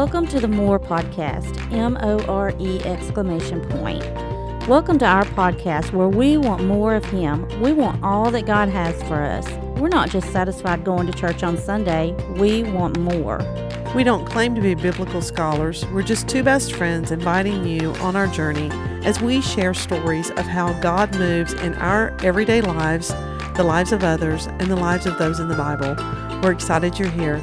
Welcome to the More Podcast, M-O-R-E exclamation point. Welcome to our podcast where we want more of Him. We want all that God has for us. We're not just satisfied going to church on Sunday. We want more. We don't claim to be biblical scholars. We're just two best friends inviting you on our journey as we share stories of how God moves in our everyday lives, the lives of others, and the lives of those in the Bible. We're excited you're here.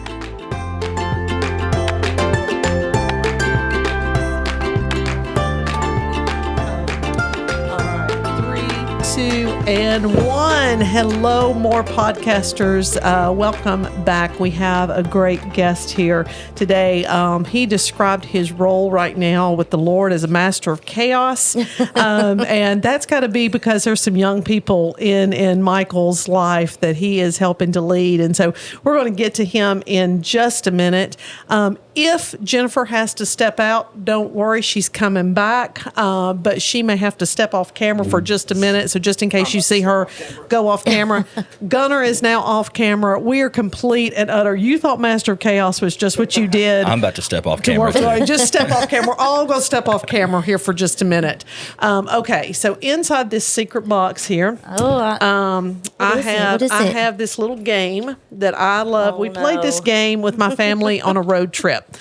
And one. Hello, more podcasters. Welcome back. We have a great guest here today. He described his role right now with the Lord as a master of chaos. And that's got to be because there's some young people in Michael's life that he is helping to lead. And so we're going to get to him in just a minute. If Jennifer has to step out, don't worry, she's coming back. But she may have to step off camera for just a minute. So just in case you see her go off camera. Gunnar is now off camera. We are complete and utter. You thought Master of Chaos was just what you did. I'm about to step off camera. Just step off camera. We're all going to step off camera here for just a minute. Okay, so inside this secret box here, I have this little game that I love. We played this game with my family on a road trip.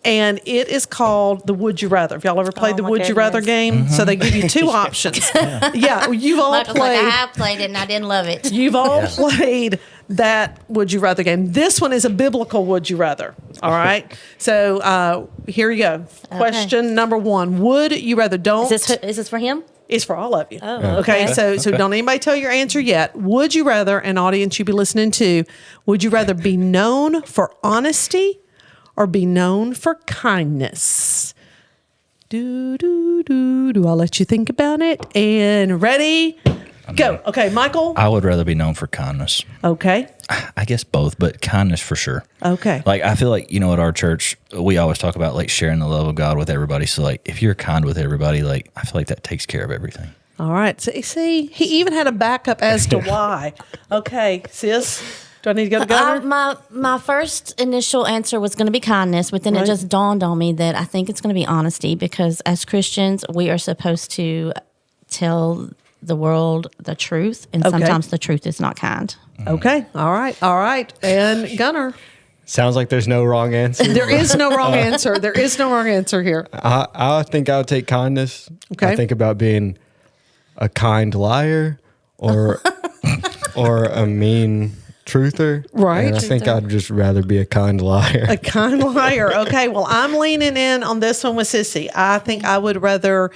And it is called the Would You Rather. Have y'all ever played the Would You Rather game? Mm-hmm. So they give you two options. Yeah, you've all Michael's played. I have played it and I didn't love it. You've all played that Would You Rather game. This one is a biblical Would You Rather. All right. So here you go. Question number one: Would you rather? Is this for him? It's for all of you. Oh, okay. So don't anybody tell your answer yet. Would you rather, an audience you be listening to, would you rather be known for honesty or be known for kindness? I'll let you think about it. And ready? Go. Okay, Michael? I would rather be known for kindness. Okay. I guess both, but kindness for sure. Okay. Like, I feel like, at our church, we always talk about, like, sharing the love of God with everybody. So, like, if you're kind with everybody, like, I feel like that takes care of everything. All right. So, see, he even had a backup as to why. Okay, sis? Do I need to go to Gunnar? My first initial answer was going to be kindness, but then it just dawned on me that I think it's going to be honesty, because as Christians, we are supposed to tell the world the truth, and sometimes the truth is not kind. Okay. All right. And Gunnar? Sounds like there's no wrong answer. There is no wrong answer. There is no wrong answer here. I think I would take kindness. Okay. I think about being a kind liar or a mean truther. Right. And I think I'd just rather be a kind liar. A kind liar. Okay. Well, I'm leaning in on this one with Sissy. I think I would rather,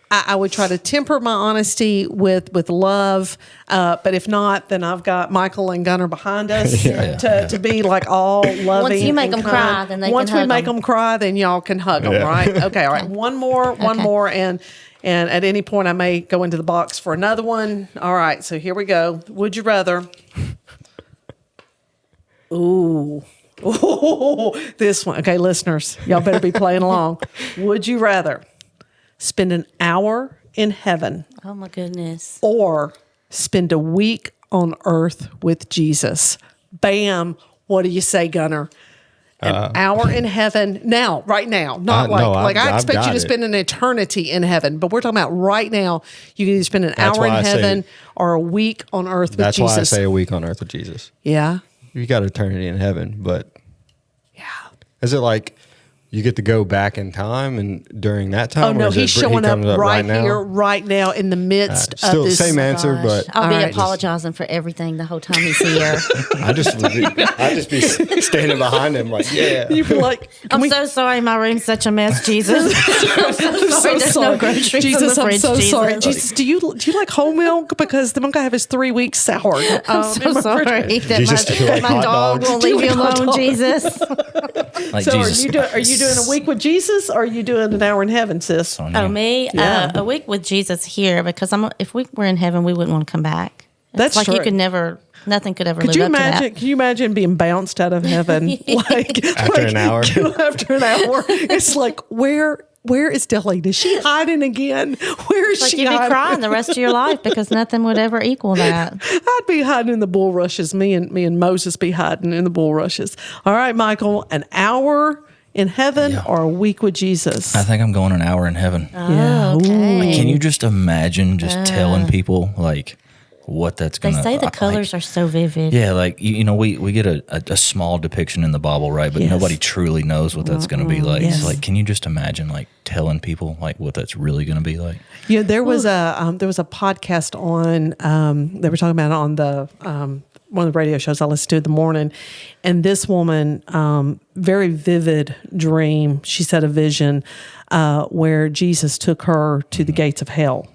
I would try to temper my honesty with love. But if not, then I've got Michael and Gunnar behind us to be like all loving. Once you make them cry, then they Once can hug we make them cry, then y'all can hug them, right? Okay. All right. One more. And at any point I may go into the box for another one. All right. So here we go. Would you rather? Ooh, this one. Okay, listeners, y'all better be playing along. Would you rather spend an hour in heaven? Oh, my goodness. Or spend a week on earth with Jesus? Bam. What do you say, Gunnar? An hour in heaven now, right now. Not I expect you to spend an eternity in heaven, but we're talking about right now. You can either spend an hour in heaven or a week on earth with Jesus. That's why I say a week on earth with Jesus. Yeah. You got eternity in heaven, but is it like you get to go back in time and during that time? Oh no, he's showing up right here, right now, in the midst of this. Still same answer, but I'll be apologizing for everything the whole time he's here. I just be standing behind him like, You'd be like, I'm so sorry, my room's such a mess, Jesus. I'm so sorry. There's no groceries Jesus, in the fridge. I'm so sorry. Jesus, do you like whole milk? Because the milk I have is 3 weeks soured. I'm so sorry Jesus, that my dog won't leave you alone, Jesus. Like so Jesus. Are you doing a week with Jesus, or are you doing an hour in heaven, sis? Oh, me? Yeah. A week with Jesus here, because if we were in heaven, we wouldn't want to come back. That's like true. Nothing could ever live up to that. Can you imagine being bounced out of heaven after an hour? After an hour, it's like, where is Delhi? Is she hiding again? Where is she hiding? You'd be crying the rest of your life because nothing would ever equal that. I'd be hiding in the bulrushes. Me and Moses be hiding in the bulrushes. All right, Michael, an hour in heaven or a week with Jesus? I think I'm going an hour in heaven. Oh, okay. Like, can you just imagine just telling people like what that's going to... They say the colors are so vivid. Yeah, like, you know, we get a small depiction in the Bible, right? But nobody truly knows what that's going to be like. Yes. So, like, can you just imagine, like, telling people, like, what that's really going to be like? Yeah, there was a podcast on, they were talking about it on the... one of the radio shows I listened to in the morning, and this woman, very vivid dream. She said a vision where Jesus took her to the gates of hell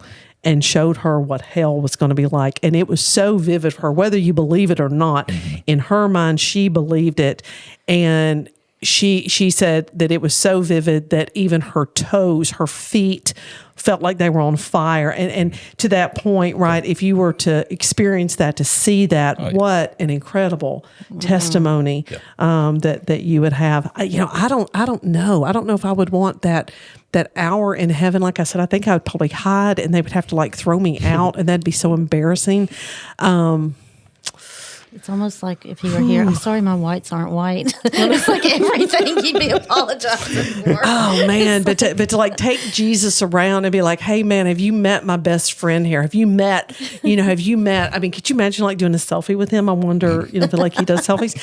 and showed her what hell was going to be like. And it was so vivid for her, whether you believe it or not. In her mind, she believed it. And she said that it was so vivid that even her toes, her feet, felt like they were on fire. And to that point, right, if you were to experience that, to see that, what an incredible testimony that you would have. I don't know. I don't know if I would want that hour in heaven. Like I said, I think I would probably hide, and they would have to like throw me out, and that'd be so embarrassing. It's almost like if you were here, I'm sorry my whites aren't white. It's like everything you'd be apologizing for. Oh, man. But to like take Jesus around and be like, hey, man, have you met my best friend here? Have you met, I mean, could you imagine like doing a selfie with him? I wonder, feel like he does selfies.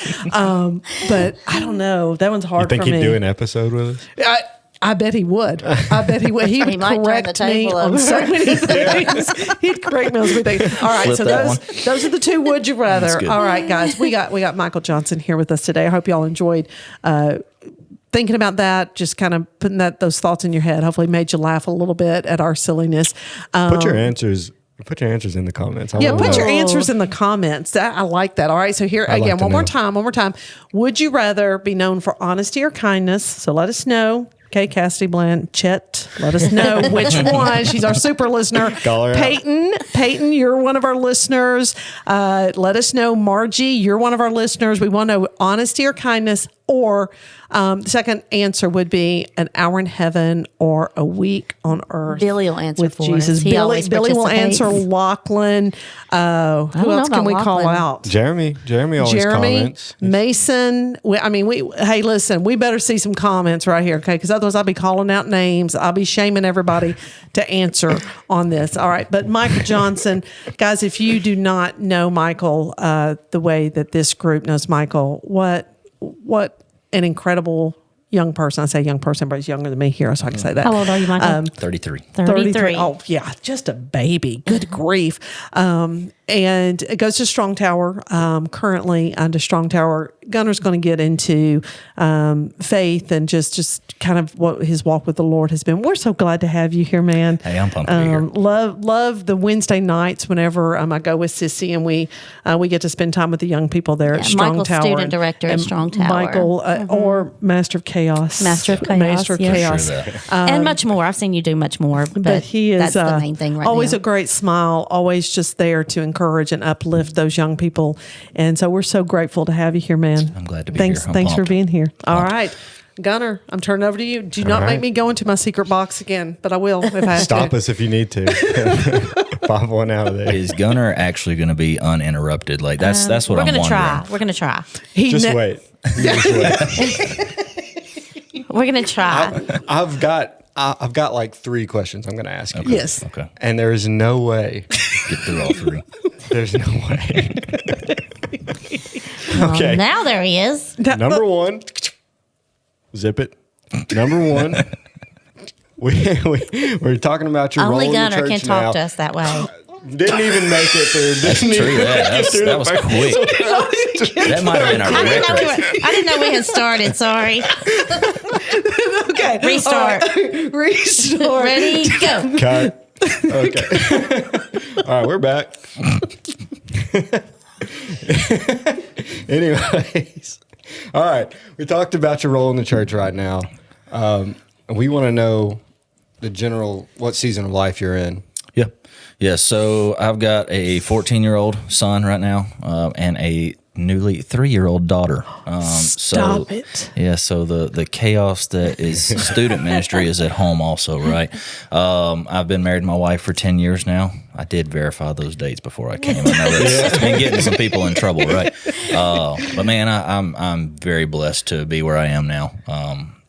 But I don't know. That one's hard for me. You think he'd do an episode with us? I bet he would. He would. He would correct me on so many things. He'd correct me on so many things. All right, Flip so those are the two would you rather. All right, guys, we got Michael Johnson here with us today. I hope y'all enjoyed thinking about that, just kind of putting those thoughts in your head. Hopefully made you laugh a little bit at our silliness. Put your answers in the comments. Put your answers in the comments. I like that. All right. So here again, one more time. Would you rather be known for honesty or kindness? So let us know. Okay, Cassidy Bland, Chet, let us know which one. She's our super listener. Peyton, you're one of our listeners. Let us know. Margie, you're one of our listeners. We want to know honesty or kindness, or the second answer would be an hour in heaven or a week on earth. Billy will answer with for Jesus. us. Billy will answer. Lachlan. Who else can we call out? Jeremy always comments. Mason. Hey, listen, we better see some comments right here, okay? Because otherwise I'll be calling out names. I'll be shaming everybody to answer on this. All right. But Michael Johnson, guys, if you do not know Michael the way that this group knows Michael, what an incredible young person. I say young person, but he's younger than me here, so I can say that. How old are you, Michael? 33. 33. Oh, yeah, just a baby. Good grief. And it goes to Strong Tower. Currently under Strong Tower, Gunner's going to get into faith and just kind of what his walk with the Lord has been. We're so glad to have you here, man. Hey, I'm pumped to be here. Love the Wednesday nights whenever I go with Sissy and we get to spend time with the young people there at Strong Michael's Tower. Student director at Strong Tower. Michael, or Master of Chaos. Master of Chaos. And much more. I've seen you do much more, but he is that's the main thing right always now. a great smile, always just there to encourage and uplift those young people. And so we're so grateful to have you here, man. I'm glad to be here. Thanks for being here. All right. Gunner, I'm turning over to you. Do not make me go into my secret box again, but I will if I have Stop us if you need to. Pop one out of there. Is Gunner actually going to be uninterrupted? Like that's what I'm wondering. We're going to try. Just wait. We're going to try. I've got like 3 questions I'm going to ask you. Okay. Yes. Okay. And there is no way. Get through all 3. There's no way. Okay. Now there he is. Number 1. Zip it. Number 1. We're talking about your role Only in the Gunner church can talk now. to us that way. Didn't even make it through. That's true. That was quick. That might have been our record. I didn't know we had started. Sorry. Okay. Restart. All right. Restart. Ready? Go. Cut. Okay. All right, we're back. Anyways. All right. We talked about your role in the church right now. We want to know what season of life you're in. Yeah. So I've got a 14-year-old son right now, and a newly 3-year-old daughter. Stop it. Yeah. So the chaos that is student ministry is at home also, right? I've been married to my wife for 10 years now. I did verify those dates before I came. I know it's been getting some people in trouble, right? But man, I'm very blessed to be where I am now.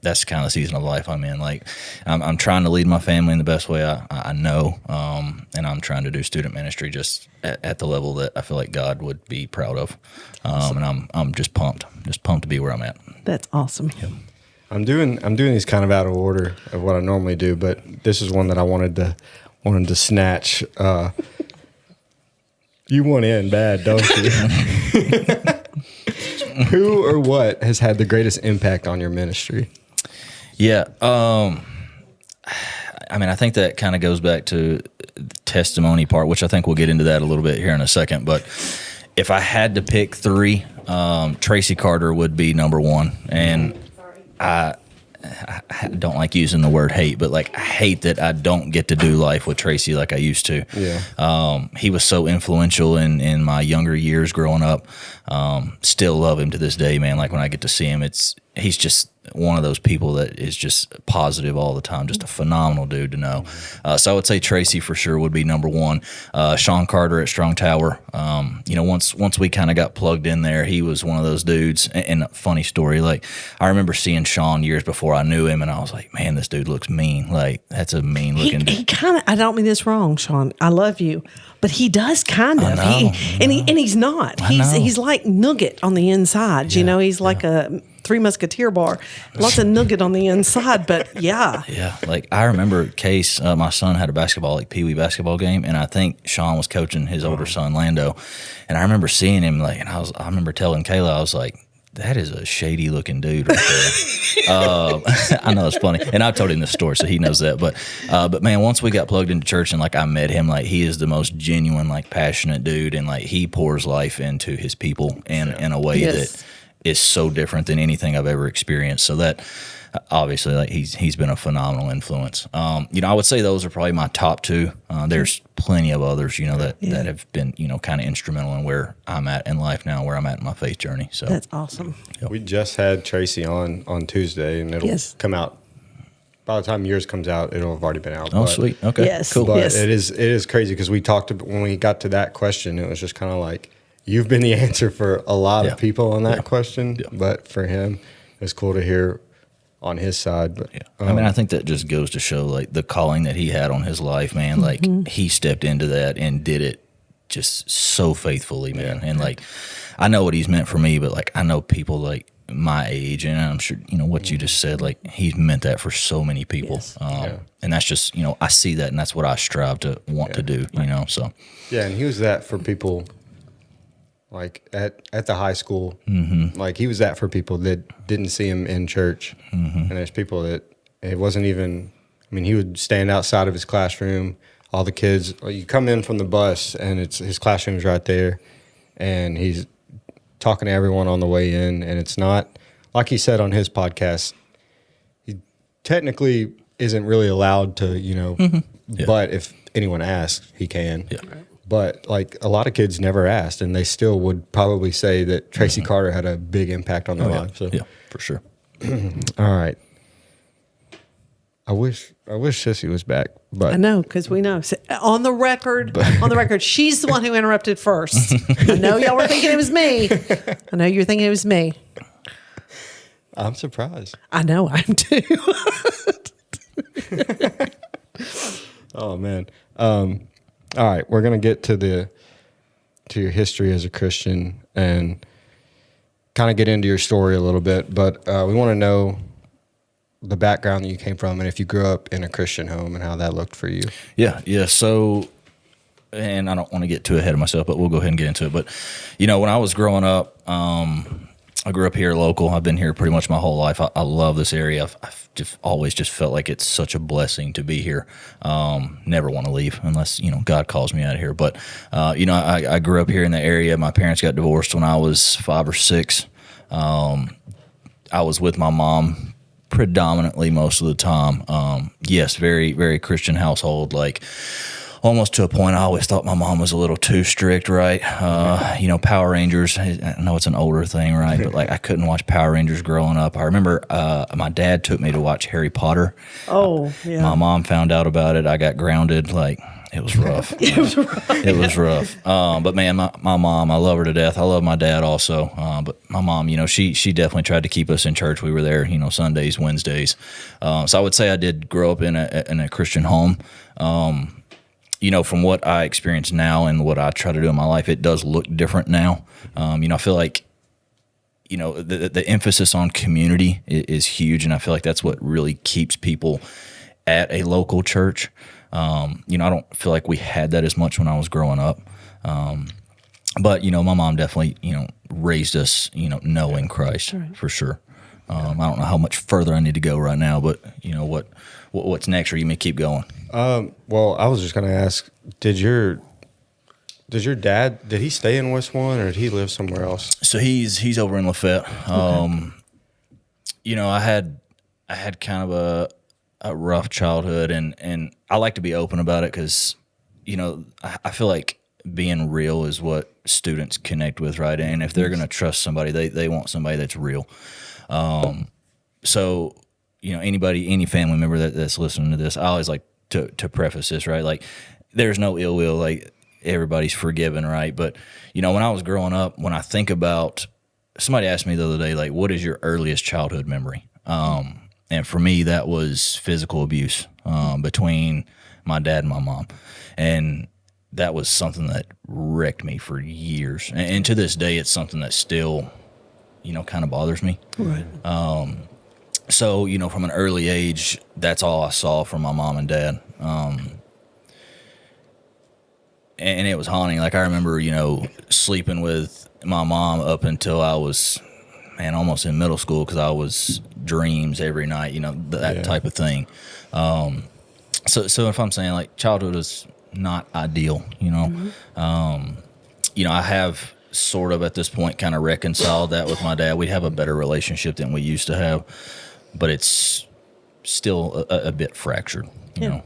that's kind of the season of life I'm in. Like, I'm trying to lead my family in the best way I know, and I'm trying to do student ministry just at the level that I feel like God would be proud of. And I'm just pumped to be where I'm at. That's awesome. Yep. I'm doing these kind of out of order of what I normally do, but this is one that I wanted to snatch. You want in bad, don't you? Who or what has had the greatest impact on your ministry? Yeah. I mean, I think that kind of goes back to the testimony part, which I think we'll get into that a little bit here in a second. But if I had to pick three, Tracy Carter would be number one. And I don't like using the word hate, but like I hate that I don't get to do life with Tracy like I used to. Yeah. He was so influential in my younger years growing up. Still love him to this day, man. Like when I get to see him, he's just one of those people that is just positive all the time. Just a phenomenal dude to know. So I would say Tracy for sure would be number one. Sean Carter at Strong Tower. Once we kind of got plugged in there, he was one of those dudes. And a funny story, like I remember seeing Sean years before I knew him, and I was like, man, this dude looks mean. Like that's a mean looking dude. He kind of, I don't mean this wrong, Sean. I love you. But he does kind of. He's not. He's like nougat on the inside. Yeah, he's like a Three Musketeer bar. Lots of nougat on the inside, but yeah. Yeah. Like I remember Case, my son had a basketball, like Pee Wee basketball game, and I think Sean was coaching his older son, Lando. And I remember seeing him and I remember telling Kayla, I was like, that is a shady looking dude right there. I know it's funny. And I've told him this story, so he knows that. But man, once we got plugged into church and I met him, he is the most genuine, passionate dude. And he pours life into his people in a way that is so different than anything I've ever experienced. So that obviously he's been a phenomenal influence. I would say those are probably my top two. There's plenty of others, that have been, kind of instrumental in where I'm at in life now, where I'm at in my faith journey. So that's awesome. Yep. We just had Tracy on Tuesday, and it'll come out. By the time yours comes out, it'll have already been out. Oh, sweet. Okay. Yes. Cool. But it is crazy because we talked when we got to that question, it was just kind of like, you've been the answer for a lot of people on that question, but for him, it's cool to hear on his side. But I think that just goes to show the calling that he had on his life, man. He stepped into that and did it just so faithfully, man. And I know what he's meant for me, but I know people my age, and I'm sure what you just said, he's meant that for so many people. Yes. And that's just I see that, and that's what I strive to want to do. So and he was that for people. At the high school, he was that for people that didn't see him in church. And there's people that it wasn't even, he would stand outside of his classroom. All the kids, you come in from the bus and his classroom's right there. And he's talking to everyone on the way in. And it's not, like he said on his podcast, he technically isn't really allowed to, but if anyone asks, he can. Yeah. But a lot of kids never asked, and they still would probably say that Tracy Carter had a big impact on their life. So. Yeah, for sure. All right. I wish Sissy was back, but I know, because we know on the record, she's the one who interrupted first. I know y'all were thinking it was me. I know you're thinking it was me. I'm surprised. I know, I'm too. Oh man. All right, we're gonna get to your history as a Christian and kind of get into your story a little bit, but we want to know the background that you came from and if you grew up in a Christian home and how that looked for you. Yeah. So, and I don't want to get too ahead of myself, but we'll go ahead and get into it. But when I was growing up, I grew up here local. I've been here pretty much my whole life. I love this area. I've just always just felt like it's such a blessing to be here. Never want to leave unless, God calls me out of here. But, I grew up here in the area. My parents got divorced when I was 5 or 6. I was with my mom predominantly most of the time. Yes, very, very Christian household, almost to a point I always thought my mom was a little too strict, right? Power Rangers, I know it's an older thing, right? But like I couldn't watch Power Rangers growing up. I remember my dad took me to watch Harry Potter. Oh, yeah. My mom found out about it. I got grounded. Like, it was rough. It was rough. But man, my mom, I love her to death. I love my dad also. But my mom, she definitely tried to keep us in church. We were there, Sundays, Wednesdays. So I would say I did grow up in a Christian home. From what I experience now and what I try to do in my life, it does look different now. I feel like, the emphasis on community is huge. And I feel like that's what really keeps people at a local church. I don't feel like we had that as much when I was growing up. But my mom definitely, raised us, knowing Christ for sure. I don't know how much further I need to go right now, but what's next, or you may keep going? Well, I was just going to ask, did your dad, did he stay in West One or did he live somewhere else? So he's over in Lafayette. Okay. I had kind of a rough childhood, and I like to be open about it because, I feel like being real is what students connect with, right? And if they're going to trust somebody, they want somebody that's real. So, any family member that's listening to this, I always like to preface this, right? Like, there's no ill will, like everybody's forgiven, right? But, when I was growing up, when I think about, somebody asked me the other day, like, what is your earliest childhood memory? And for me, that was physical abuse between my dad and my mom. And that was something that wrecked me for years. And to this day, it's something that still, kind of bothers me. Right. So, from an early age, that's all I saw from my mom and dad. And it was haunting. Like, I remember, sleeping with my mom up until I was, almost in middle school, because I was dreams every night, that type of thing. So if I'm saying, like, childhood is not ideal, I have sort of at this point kind of reconciled that with my dad. We have a better relationship than we used to have, but it's still a bit fractured, you know.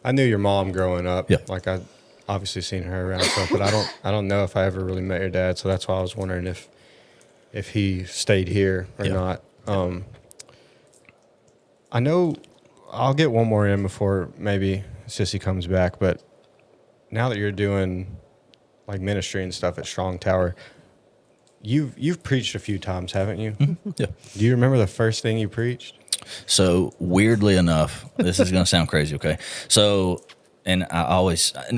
I knew your mom growing up. Yeah. Like, I obviously seen her around stuff, but I don't know if I ever really met your dad, so that's why I was wondering if he stayed here or not. I know I'll get one more in before maybe Sissy comes back, but now that you're doing like ministry and stuff at Strong Tower, you've preached a few times, haven't you? Mm-hmm. Yeah. Do you remember the first thing you preached? So weirdly enough, this is going to sound crazy, okay? So, and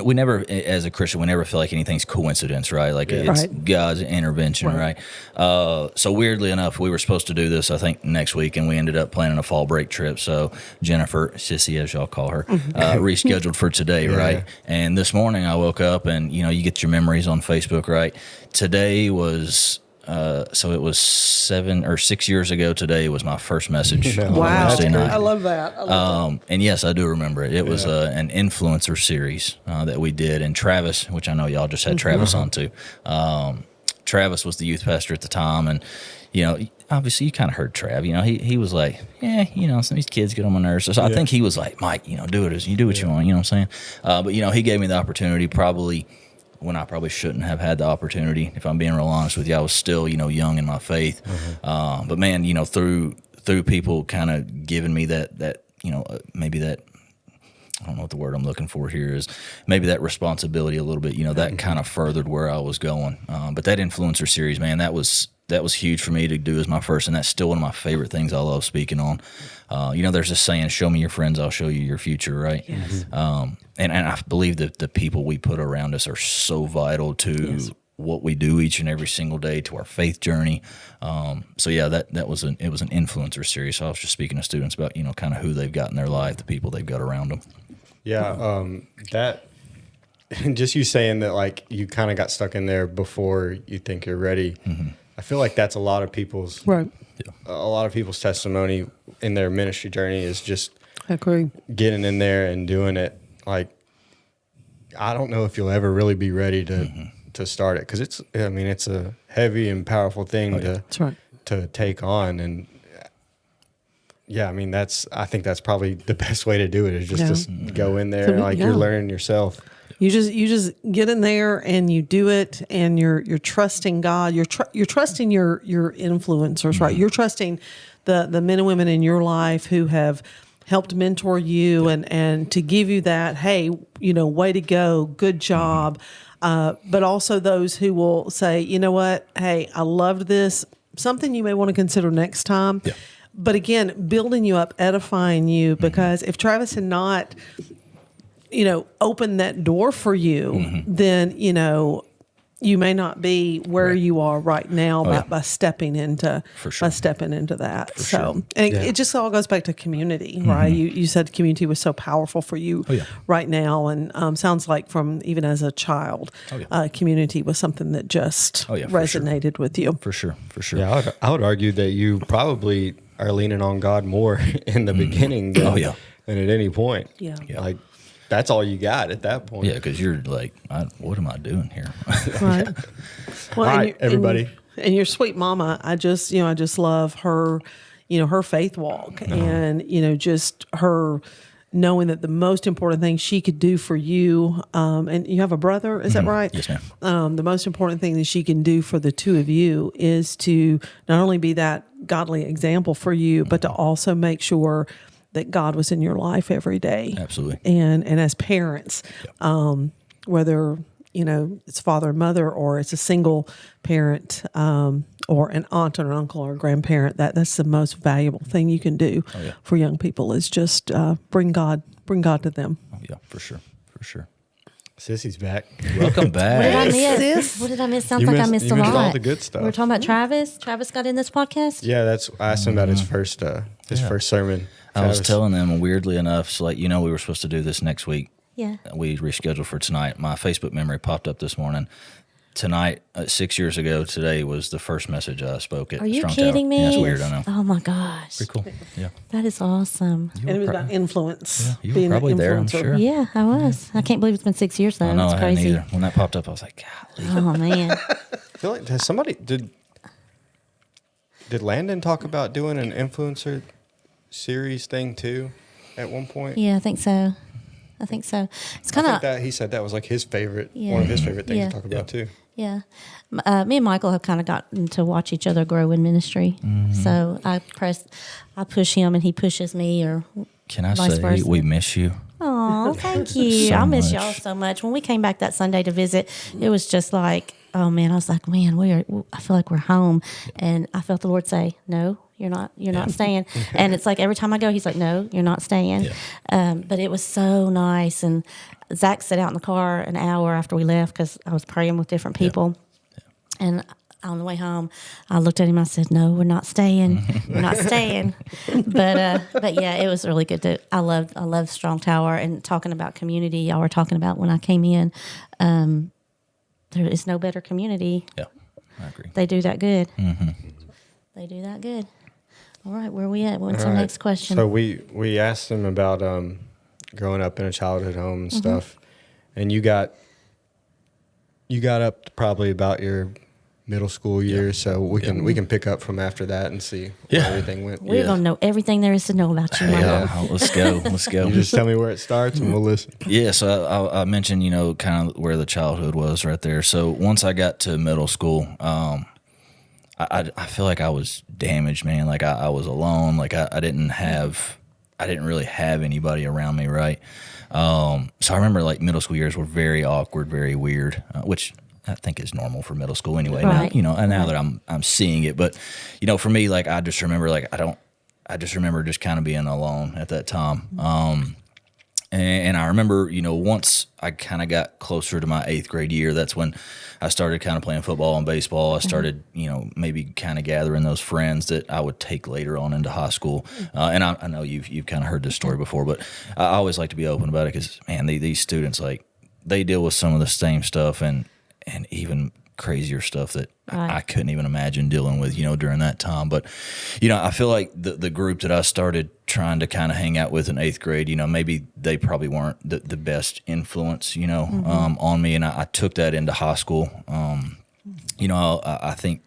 we never, as a Christian, we never feel like anything's coincidence, right? Like it's God's intervention, right? So weirdly enough, we were supposed to do this, I think, next week, and we ended up planning a fall break trip. So Jennifer, Sissy, as y'all call her, rescheduled for today, right? And this morning I woke up and, you get your memories on Facebook, right? Today was... so it was 7 or 6 years ago today was my first message on Wednesday night. I love that. And yes, I do remember it. It was an influencer series that we did. And Travis, which I know y'all just had Travis on too. Travis was the youth pastor at the time. And, obviously you kind of heard Trav. He was like, some of these kids get on my nerves. So I think he was like, Mike, do it as you do what you want. You know what I'm saying? But, he gave me the opportunity probably when I probably shouldn't have had the opportunity. If I'm being real honest with you, I was still, young in my faith. But man, through people kind of giving me that maybe that, I don't know what the word I'm looking for here is, maybe that responsibility a little bit, that kind of furthered where I was going. But that influencer series, man, that was huge for me to do as my first, and that's still one of my favorite things I love speaking on. There's this saying, show me your friends, I'll show you your future, right? Yes. And I believe that the people we put around us are so vital to what we do each and every single day, to our faith journey. It was an influencer series. So I was just speaking to students about, kind of who they've got in their life, the people they've got around them. Yeah. That, just you saying that, like, you kind of got stuck in there before you think you're ready. I feel like that's a lot of people's testimony in their ministry journey is just getting in there and doing it. Like, I don't know if you'll ever really be ready to start it, because it's a heavy and powerful thing to take on, and Yeah, I mean, I think that's probably the best way to do it is just to go in there and you're learning yourself. You just get in there and you do it, and you're trusting God. You're trusting your influencers, right? You're trusting the men and women in your life who have helped mentor you and to give you that, hey, way to go, good job. But also those who will say, you know what, hey, I loved this. Something you may want to consider next time. Yeah. But again, building you up, edifying you, because if Travis had not, opened that door for you, then, you may not be where you are right now by stepping into that. It just all goes back to community, right? You said community was so powerful for you right now, and sounds like from even as a child, community was something that just resonated with you. For sure. Yeah, I would argue that you probably are leaning on God more in the beginning than at any point. Yeah. Like, that's all you got at that point. Yeah, because you're like, what am I doing here? Right. Well, all right, everybody. And your sweet mama, I just love her, her faith walk, and just her knowing that the most important thing she could do for you, and you have a brother, is that right? Yes, ma'am. The most important thing that she can do for the two of you is to not only be that godly example for you, but to also make sure that God was in your life every day. Absolutely. And as parents, whether, it's father and mother, or it's a single parent, or an aunt or an uncle or a grandparent, that's the most valuable thing you can do for young people is just bring God to them. Oh, yeah, for sure. Sissy's back. Welcome back. What did I miss? Sounds like I missed a lot. All the good stuff. We were talking about Travis. Travis got in this podcast. Yeah, I asked him about his first sermon. I was telling them, weirdly enough, so we were supposed to do this next week. Yeah. We rescheduled for tonight. My Facebook memory popped up this morning. Tonight, 6 years ago, today was the first message I spoke at. Are you Strong kidding Tower. me? Yeah, it's weird, I know. Oh my gosh. Pretty cool. Yeah. That is awesome. And it was about influence. Yeah, you were being probably an there, I'm influencer. sure. Yeah, I was. I can't believe it's been 6 years though. I know, That's I hadn't crazy. either. When that popped up, I was like, golly. Oh man. I feel like did Landon talk about doing an influencer series thing too at one point? Yeah, I think so. It's kind of. He said that was like his favorite, one of his favorite things to talk about too. Yeah. Me and Michael have kind of gotten to watch each other grow in ministry. So I push him and he pushes me, or Can I vice say versa. we miss you? Oh, thank you. So I miss much. y'all so much. When we came back that Sunday to visit, it was just like, oh man, I was like, man, I feel like we're home. And I felt the Lord say, no, you're not staying. And it's like every time I go, he's like, no, you're not staying. Yeah. But it was so nice. And Zach sat out in the car an hour after we left because I was praying with different people. Yeah. And on the way home, I looked at him. I said, "No, we're not staying. We're not staying." But yeah, it was really good. I love Strong Tower, and talking about community. Y'all were talking about when I came in. There is no better community. Yeah, I agree. They do that good. They do that good. All right, where are we at? What's our next question? So we asked him about growing up in a childhood home and stuff, and you got up to probably about your middle school years, so we can pick up from after that and see where everything went. We're gonna know everything there is to know about you. Let's go. You just tell me where it starts and we'll listen. Yeah, so I mentioned, kind of where the childhood was right there. So once I got to middle school, I feel like I was damaged, man. Like I was alone. Like I didn't really have anybody around me, right? So I remember like middle school years were very awkward, very weird, which I think is normal for middle school anyway. Right. Now, and now that I'm seeing it, but for me, like I just remember I just remember just kind of being alone at that time. And I remember, once I kind of got closer to my 8th grade year, that's when I started kind of playing football and baseball. I started, maybe kind of gathering those friends that I would take later on into high school. And I know you've kind of heard this story before, but I always like to be open about it because, man, these students, like, they deal with some of the same stuff and even crazier stuff that I couldn't even imagine dealing with, during that time. But, I feel like the group that I started trying to kind of hang out with in 8th grade, maybe they probably weren't the best influence, on me. And I took that into high school. I think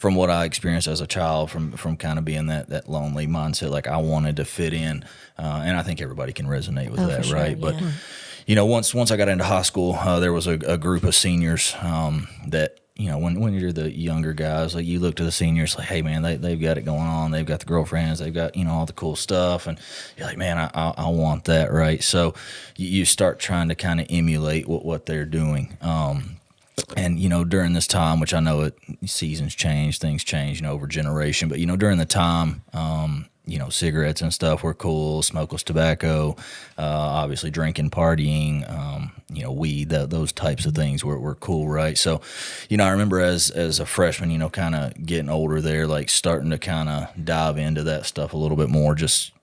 from what I experienced as a child, from kind of being that lonely mindset, like I wanted to fit in, and I think everybody can resonate with that, sure, right? yeah. But once I got into high school, there was a group of seniors that. When you're the younger guys, like you look to the seniors, like, hey man, they've got it going on. They've got the girlfriends. They've got all the cool stuff, and you're like, man, I want that, right? So you start trying to kind of emulate what they're doing. And during this time, which I know seasons change, things change, over generation, but during the time, cigarettes and stuff were cool, smokeless tobacco, obviously drinking, partying, weed, those types of things were cool, right? So, I remember as a freshman, kind of getting older there, like starting to kind of dive into that stuff a little bit more.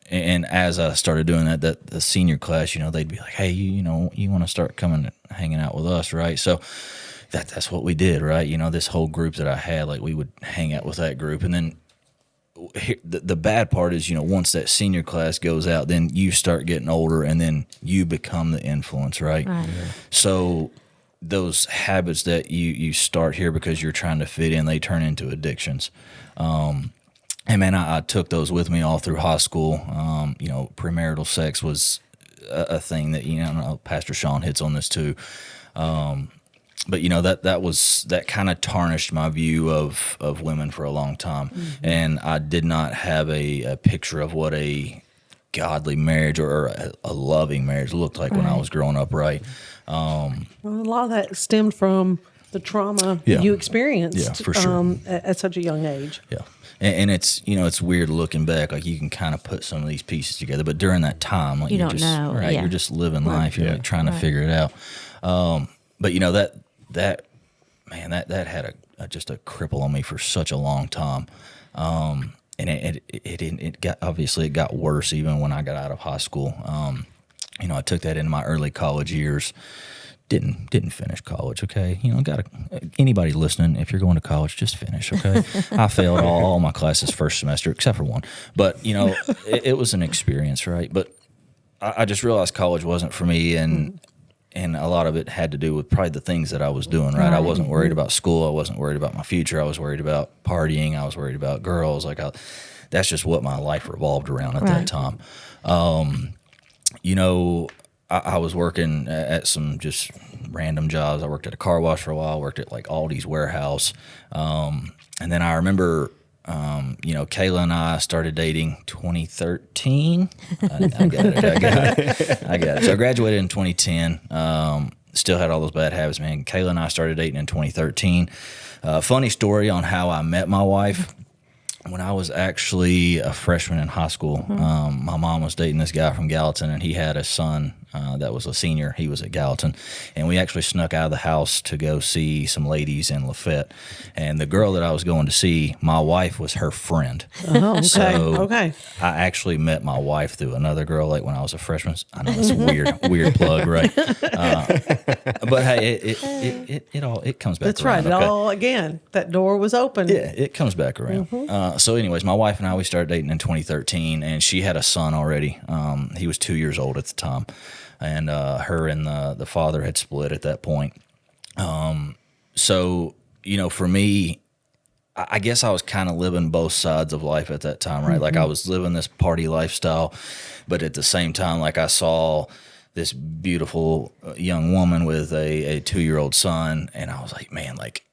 And as I started doing that the senior class, they'd be like, hey, you want to start coming hanging out with us, right? So that's what we did, right? This whole group that I had, like we would hang out with that group, and then the bad part is, once that senior class goes out, then you start getting older and then you become the influence, right? Right. So those habits that you start here because you're trying to fit in, they turn into addictions. And man, I took those with me all through high school. Premarital sex was a thing that, I don't know, Pastor Sean hits on this too. But that kind of tarnished my view of women for a long time, and I did not have a picture of what a godly marriage or a loving marriage looked like when I was growing up. Right. Well, a lot of that stemmed from the trauma you experienced for sure. At such a young age. Yeah. And it's it's weird looking back, like you can kind of put some of these pieces together, but during that time, like you don't know, right, you're just living life, you're like trying to figure it out. But that had just a cripple on me for such a long time, and it got worse even when I got out of high school. I took that into my early college years. Didn't finish college, okay? Anybody listening, if you're going to college, just finish, okay? I failed all my classes first semester except for one. But, it was an experience, right? But I just realized college wasn't for me, and a lot of it had to do with probably the things that I was doing, right? I wasn't worried about school. I wasn't worried about my future. I was worried about partying. I was worried about girls. That's just what my life revolved around at that time. I was working at some just random jobs. I worked at a car wash for a while, worked at like Aldi's warehouse. And then I remember, Kayla and I started dating 2013. I got it. So I graduated in 2010. Still had all those bad habits, man. Kayla and I started dating in 2013. Funny story on how I met my wife. When I was actually a freshman in high school, my mom was dating this guy from Gallatin, and he had a son that was a senior. He was at Gallatin, and we actually snuck out of the house to go see some ladies in Lafayette. And the girl that I was going to see, my wife was her friend. Oh, okay. So okay. I actually met my wife through another girl, like when I was a freshman. I know that's a weird plug, right? But hey, it comes back. That's around, right. okay? It all again. That door was open. Yeah, it comes back around. So anyways, my wife and I, we started dating in 2013, and she had a son already. He was 2 years old at the time, and her and the father had split at that point. So, for me, I guess I was kind of living both sides of life at that time, right? Like I was living this party lifestyle, but at the same time, like I saw this beautiful young woman with a 2-year-old son, and I was like, man, like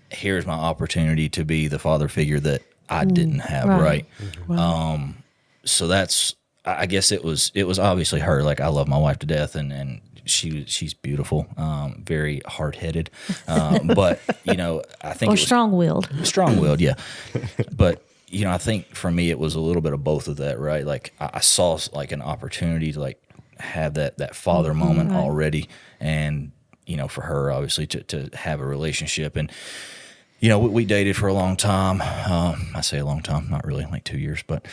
here's my opportunity to be the father figure that I didn't have, right? Wow. So that's, I guess it was obviously her. Like I love my wife to death, and she's beautiful, very hard-headed, but I think strong-willed, yeah. But I think for me it was a little bit of both of that, right? Like I saw like an opportunity to like have that father moment already, and for her obviously to have a relationship. And we dated for a long time. I say a long time, not really, like 2 years, but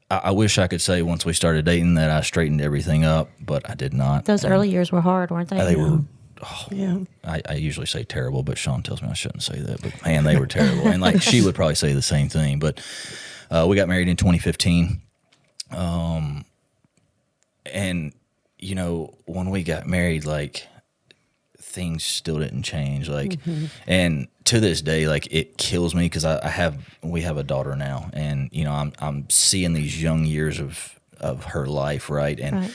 I wish I could say once we started dating that I straightened everything up, but I did not. Those early years were hard, weren't they? They were. I usually say terrible, but Sean tells me I shouldn't say that. But man, they were terrible, and like she would probably say the same thing. But we got married in 2015, and when we got married, like things still didn't change. Like, and to this day, like it kills me because we have a daughter now, and I'm seeing these young years of her life, right? And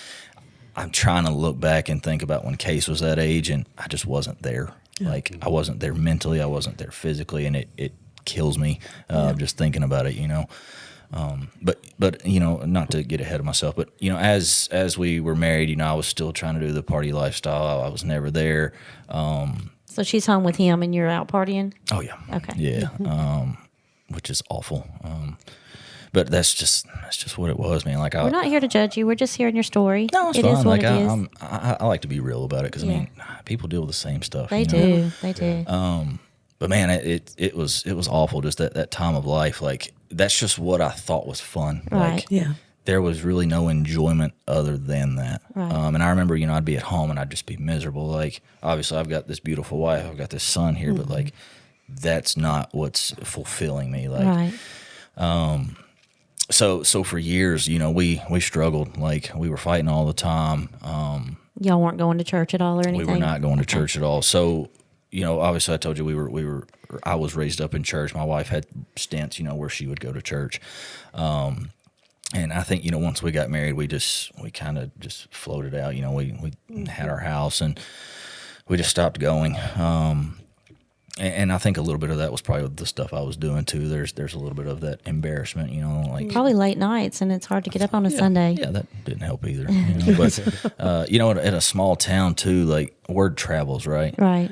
I'm trying to look back and think about when Case was that age, and I just wasn't there. Like I wasn't there mentally, I wasn't there physically, and it kills me just thinking about it. But not to get ahead of myself, but as we were married, I was still trying to do the party lifestyle. I was never there. So she's home with him, and you're out partying? Oh yeah. Okay. Yeah. Which is awful. But that's just what it was, man. Like we're not here to judge you. We're just hearing your story. No, it's it fine. Is what like it is. I like to be real about it because people deal with the same stuff. They do. They do. But man, it was awful. Just that time of life. Like that's just what I thought was fun. Right. Like, there was really no enjoyment other than that. Right. And I remember, I'd be at home and I'd just be miserable. Like, obviously, I've got this beautiful wife, I've got this son here, but like, that's not what's fulfilling me. Like, So for years, we struggled. Like, we were fighting all the time. Y'all weren't going to church at all or anything? We were not going to church at all. So, obviously, I told you I was raised up in church. My wife had stints, where she would go to church. And I think, once we got married, we kind of just floated out. We had our house and we just stopped going. And I think a little bit of that was probably the stuff I was doing too. There's a little bit of that embarrassment, like probably late nights, and it's hard to get up on a Sunday. Yeah, that didn't help either. But at a small town too, like word travels, right? Right.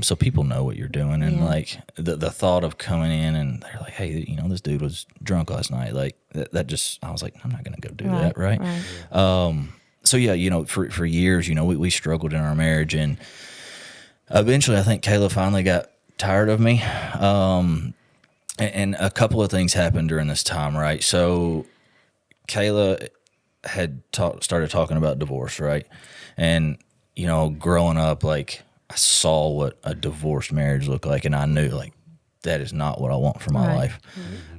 So people know what you're doing, and like the thought of coming in and they're like, hey, this dude was drunk last night. Like that just, I was like, I'm not gonna go do that, right? So yeah, for years, we struggled in our marriage, and eventually, I think Kayla finally got tired of me. And a couple of things happened during this time, right? So Kayla had started talking about divorce, right? And, growing up, like, I saw what a divorced marriage looked like, and I knew, like, that is not what I want for my life.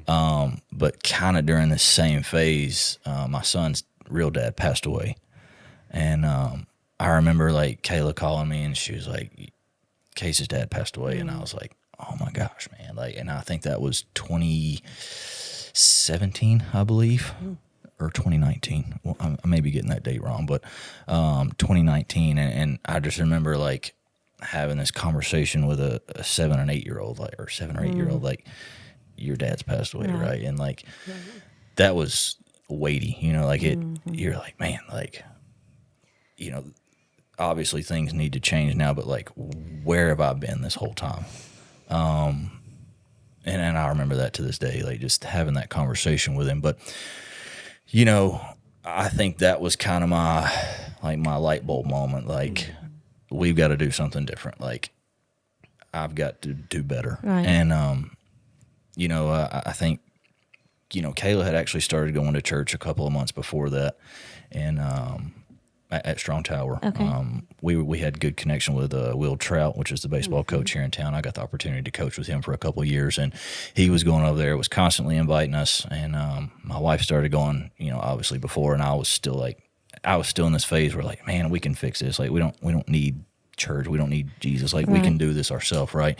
But kind of during the same phase, my son's real dad passed away. And I remember, like, Kayla calling me, and she was like, Case's dad passed away, and I was like, oh my gosh, man. Like, and I think that was 2017, I believe, or 2019. Well, I may be getting that date wrong, but 2019. And I just remember like having this conversation with a 7 and 8 year old, like, or 7 or 8 year old, like, your dad's passed away, right? And like, that was weighty, like you're like, man, like, obviously things need to change now, but like, where have I been this whole time? And I remember that to this day, like just having that conversation with him. But, I think that was kind of my light bulb moment. Like, we've got to do something different. Like, I've got to do better. Right. And, I think, Kayla had actually started going to church a couple of months before that. And, at Strong Tower. Okay. We had good connection with Will Trout, which is the baseball coach here in town. I got the opportunity to coach with him for a couple of years, and he was going over there, was constantly inviting us. And my wife started going, obviously before, and I was still in this phase where like, man, we can fix this. Like, we don't need church, we don't need Jesus. Like, we can do this ourselves, right?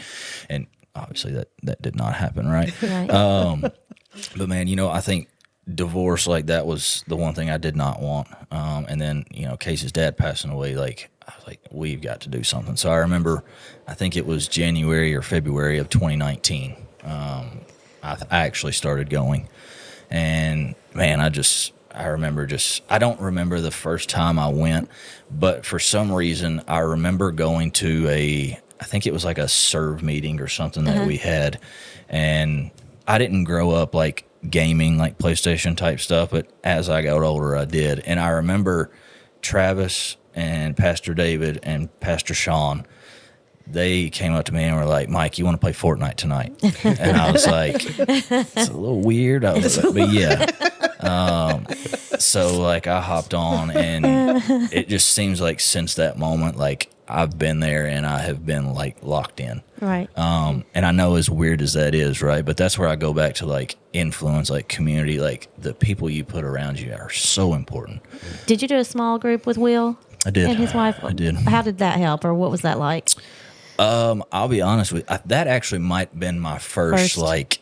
And obviously that did not happen, right? But man, I think divorce, like, that was the one thing I did not want. And then, Case's dad passing away, like, I was like, we've got to do something. So I remember, I think it was January or February of 2019. I actually started going. And man, I don't remember the first time I went, but for some reason I remember going to I think it was like a serve meeting or something that we had. And I didn't grow up like gaming, like PlayStation type stuff, but as I got older, I did. And I remember Travis and Pastor David and Pastor Sean, they came up to me and were like, Mike, you want to play Fortnite tonight? And I was like, it's a little weird. I was like, but yeah. So like I hopped on, and it just seems like since that moment, like I've been there and I have been like locked in. Right. And I know as weird as that is, right? But that's where I go back to like influence, like community, like the people you put around you are so important. Did you do a small group with Will? I did. And his wife? I did. How did that help, or what was that like? I'll be honest with you. That actually might have been my first like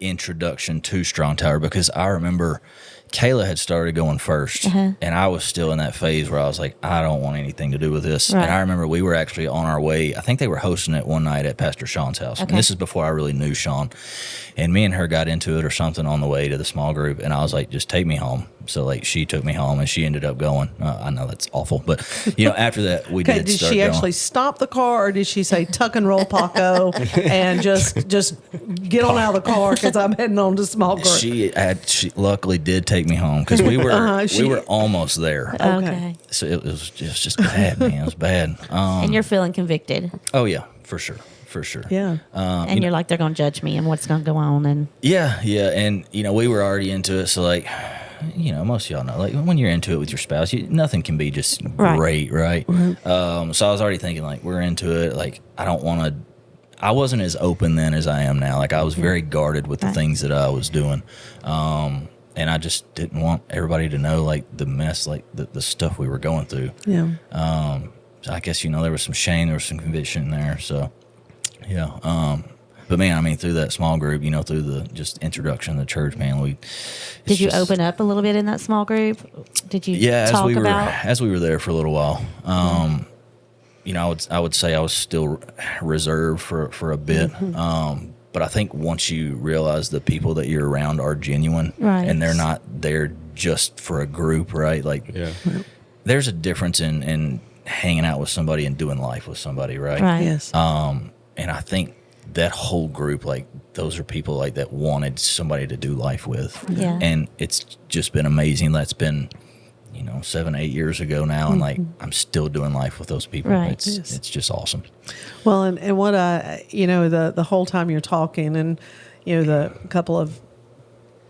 introduction to Strong Tower, because I remember Kayla had started going first, and I was still in that phase where I was like, I don't want anything to do with this. Right. And I remember we were actually on our way. I think they were hosting it one night at Pastor Sean's house. And this is before I really knew Sean. And me and her got into it or something on the way to the small group. And I was like, just take me home. So like she took me home and she ended up going. I know that's awful, but after that we did start she going. Actually stop the car, or did she say tuck and roll Paco and just get on out of the car because I'm heading on to small group? She luckily did take me home because we were we were almost there. Okay. So it was just bad, man. It was bad. And you're feeling convicted. Oh yeah, for sure. Yeah. And you're like, they're going to judge me and what's going to go on. And yeah. And, we were already into it. So, like, most of y'all know, like, when you're into it with your spouse, nothing can be just great, right? Mm-hmm. So I was already thinking, like, we're into it. Like, I wasn't as open then as I am now. Like, I was very guarded with the things that I was doing. And I just didn't want everybody to know, like, the mess, like, the stuff we were going through. Yeah. So I guess, there was some shame, there was some conviction there. So, yeah. But man, through that small group, through the just introduction to the church, man, did you open up a little bit in that small group? Did you talk about? As we were there for a little while, I would say I was still reserved for a bit. Mm-hmm. But I think once you realize the people that you're around are genuine, and they're not there just for a group, right? Like, there's a difference in hanging out with somebody and doing life with somebody, right? Right. Yes. And I think that whole group, like, those are people like that wanted somebody to do life with. Yeah. And it's just been amazing. That's been, 7, 8 years ago now. And like, I'm still doing life with those people. Right. It's just awesome. Well, and what the whole time you're talking, and, the couple of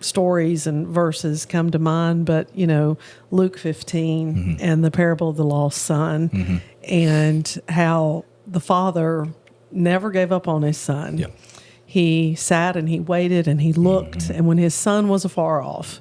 stories and verses come to mind, but, Luke 15 and the parable of the lost son, and how the father never gave up on his son. Yep. He sat and he waited and he looked, and when his son was afar off,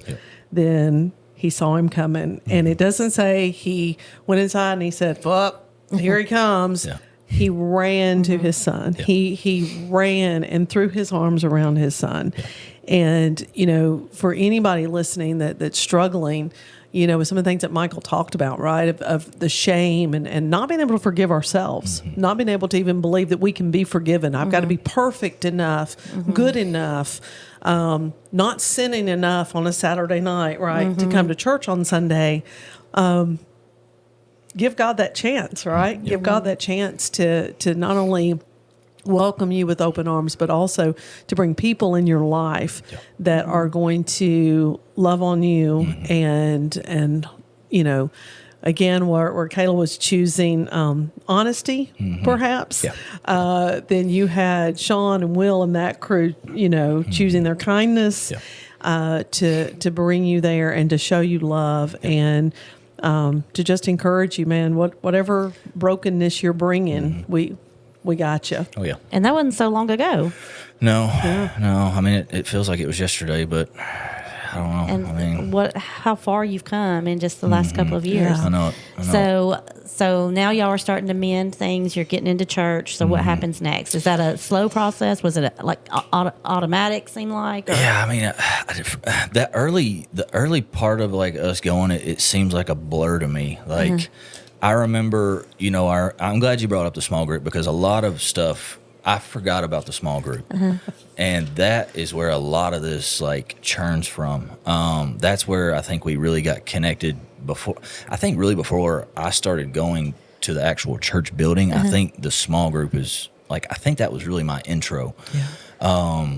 then he saw him coming. And it doesn't say he went inside and he said, "Well, here he comes." Yeah. He ran to his son. Yeah. He ran and threw his arms around his son. Yeah. And, for anybody listening that's struggling, with some of the things that Michael talked about, right, of the shame and not being able to forgive ourselves, not being able to even believe that we can be forgiven. I've got to be perfect enough, good enough, not sinning enough on a Saturday night, right, to come to church on Sunday. Give God that chance, right? Give God that chance to not only welcome you with open arms, but also to bring people in your life that are going to love on you and again, where Kayla was choosing honesty, perhaps, then you had Sean and Will and that crew, choosing their kindness to bring you there and to show you love and to just encourage you, man. Whatever brokenness you're bringing, we got you. Oh, yeah. And that wasn't so long ago. No. It feels like it was yesterday, but I don't know. And how far you've come in just the last couple of years. Yeah. I know it. So now y'all are starting to mend things. You're getting into church. So what happens next? Is that a slow process? Was it automatic? Seem like? Or? Yeah, the early part of like us going, it seems like a blur to me. Like I remember, I'm glad you brought up the small group, because a lot of stuff I forgot about the small group, and that is where a lot of this like churns from. That's where I think we really got connected before I started going to the actual church building. I think the small group is like, I think that was really my intro. Yeah.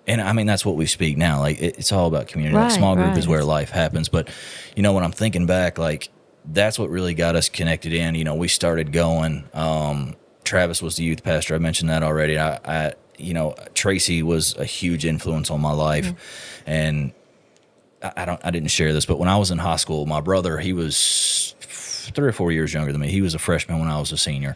And that's what we speak now. Like it's all about community. Right, small group is where life happens. But when I'm thinking back, like that's what really got us connected in. We started going. Travis was the youth pastor. I mentioned that already. Tracy was a huge influence on my life, and I didn't share this, but when I was in high school, my brother, he was 3 or 4 years younger than me. He was a freshman when I was a senior,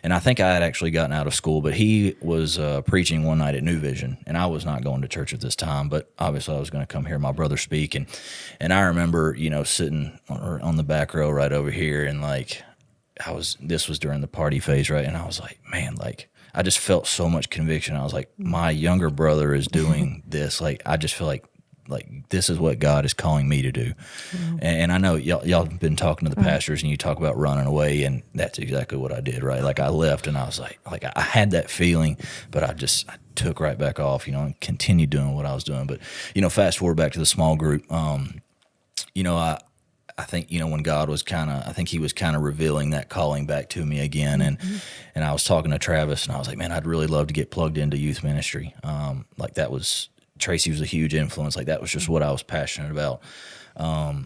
and I think I had actually gotten out of school. But he was preaching one night at New Vision, and I was not going to church at this time. But obviously, I was going to come hear my brother speak, and I remember sitting on the back row right over here, and like. this was during the party phase, right? And I was like, man, like, I just felt so much conviction. I was like, my younger brother is doing this. Like, I just feel like this is what God is calling me to do. And I know y'all have been talking to the pastors, and you talk about running away, and that's exactly what I did, right? Like, I left, and I was like I had that feeling, but I took right back off, and continued doing what I was doing. But, fast forward back to the small group, I think, when God was I think he was kind of revealing that calling back to me again. And I was talking to Travis, and I was like, man, I'd really love to get plugged into youth ministry. Tracy was a huge influence. Like, that was just what I was passionate about.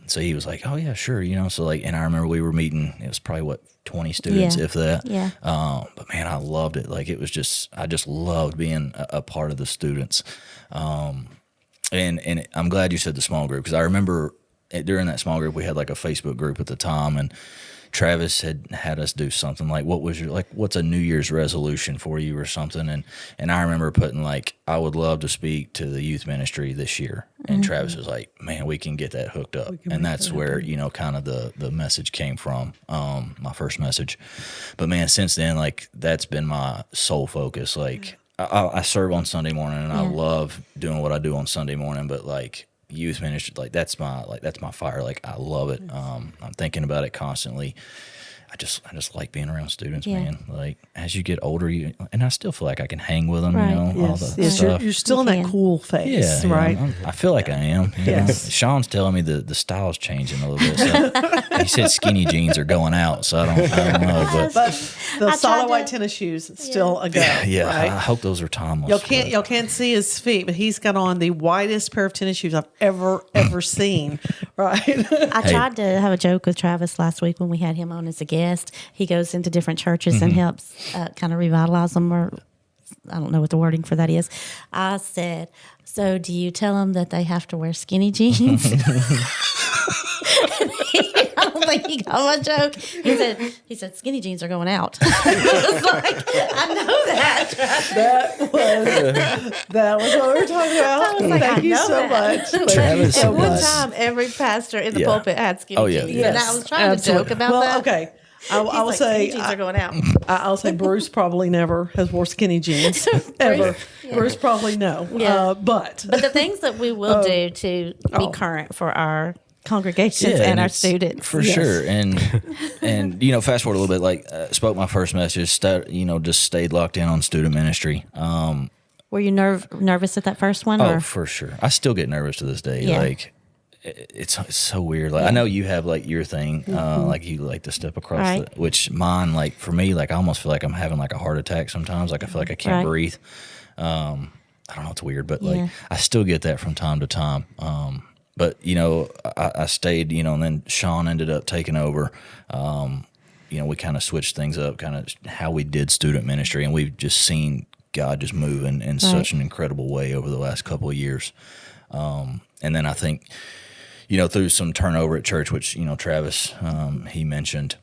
So he was like, oh yeah, sure. So like, and I remember we were meeting, it was probably 20 students, if that. Yeah. But man, I loved it. Like, it was I just loved being a part of the students. And I'm glad you said the small group, because I remember during that small group, we had like a Facebook group at the time, and Travis had us do something like, what's a New Year's resolution for you or something? And I remember putting like, I would love to speak to the youth ministry this year. And Travis was like, man, we can get that hooked up. And that's where, kind of the message came from, my first message. But man, since then, like, that's been my sole focus. Like, I serve on Sunday morning, and I love doing what I do on Sunday morning, but like, youth ministry, like, that's my fire. Like, I love it. I'm thinking about it constantly. I just like being around students, man. Like, as you get older, and I still feel like I can hang with them, all the stuff. You're still in that cool phase, right? I feel like I am. Yes. Sean's telling me the style's changing a little bit. So he said skinny jeans are going out, so I don't know. But the solid white tennis shoes still a go. Yeah, right? I hope those are timeless. Y'all can't see his feet, but he's got on the whitest pair of tennis shoes I've ever seen. Right. I tried to have a joke with Travis last week when we had him on as a guest. He goes into different churches and helps kind of revitalize them, or I don't know what the wording for that is. I said, so do you tell them that they have to wear skinny jeans? I don't think he got my joke. He said skinny jeans are going out. I was like, I know that. That was what we were talking about. Like, Thank you so much. Travis At one time, every pastor in the pulpit had skinny jeans. Yes, And I was trying to joke about that. Okay. I will say skinny jeans are going out. I'll say Bruce probably never has wore skinny jeans ever. Bruce probably no. Yeah. But the things that we will do to be current for our congregations and our students, for sure. And fast forward a little bit, like, spoke my first message. Just stayed locked in on student ministry. Were you nervous at that first one? Oh, for sure. I still get nervous to this day. Yeah. Like, it's so weird. Like, I know you have like your thing, like you like to step across, which mine, like, for me, like, I almost feel like I'm having like a heart attack sometimes. Like, I feel like I can't breathe. I don't know, it's weird, but like, I still get that from time to time. But I stayed, and then Sean ended up taking over. We kind of switched things up, kind of how we did student ministry, and we've just seen God just move in such an incredible way over the last couple of years. And then I think, through some turnover at church, which, Travis, he mentioned,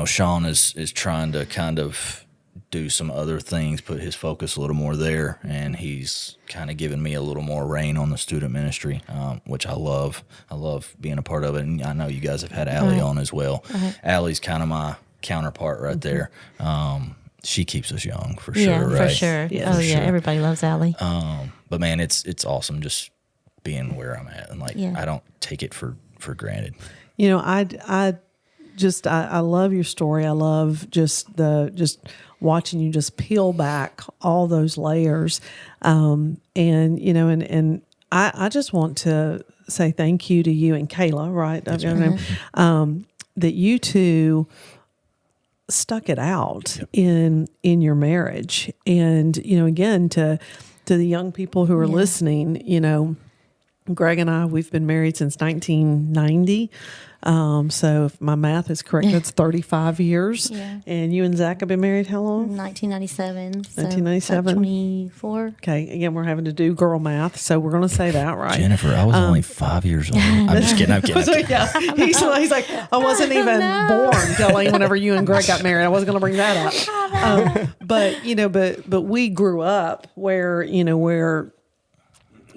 Sean is trying to kind of do some other things, put his focus a little more there, and he's kind of given me a little more reign on the student ministry, which I love. I love being a part of it, and I know you guys have had Allie on as well. Allie's kind of my counterpart right there. She keeps us young for sure, right? For sure. Yeah, everybody loves Allie. But man, it's awesome just being where I'm at, and like, I don't take it for granted. I love your story. I love just watching you just peel back all those layers. And I just want to say thank you to you and Kayla, right? That you two stuck it out in your marriage. And, again, to the young people who are listening, Greg and I, we've been married since 1990. So if my math is correct, that's 35 years. Yeah. And you and Zach have been married how long? 1997. 1997. 24. Okay. Again, we're having to do girl math, so we're going to say that, right? Jennifer, I was only 5 years old. I'm just kidding. I'm kidding. Yeah. He's like, I wasn't even born, Kelly, whenever you and Greg got married. I wasn't going to bring that up. But we grew up where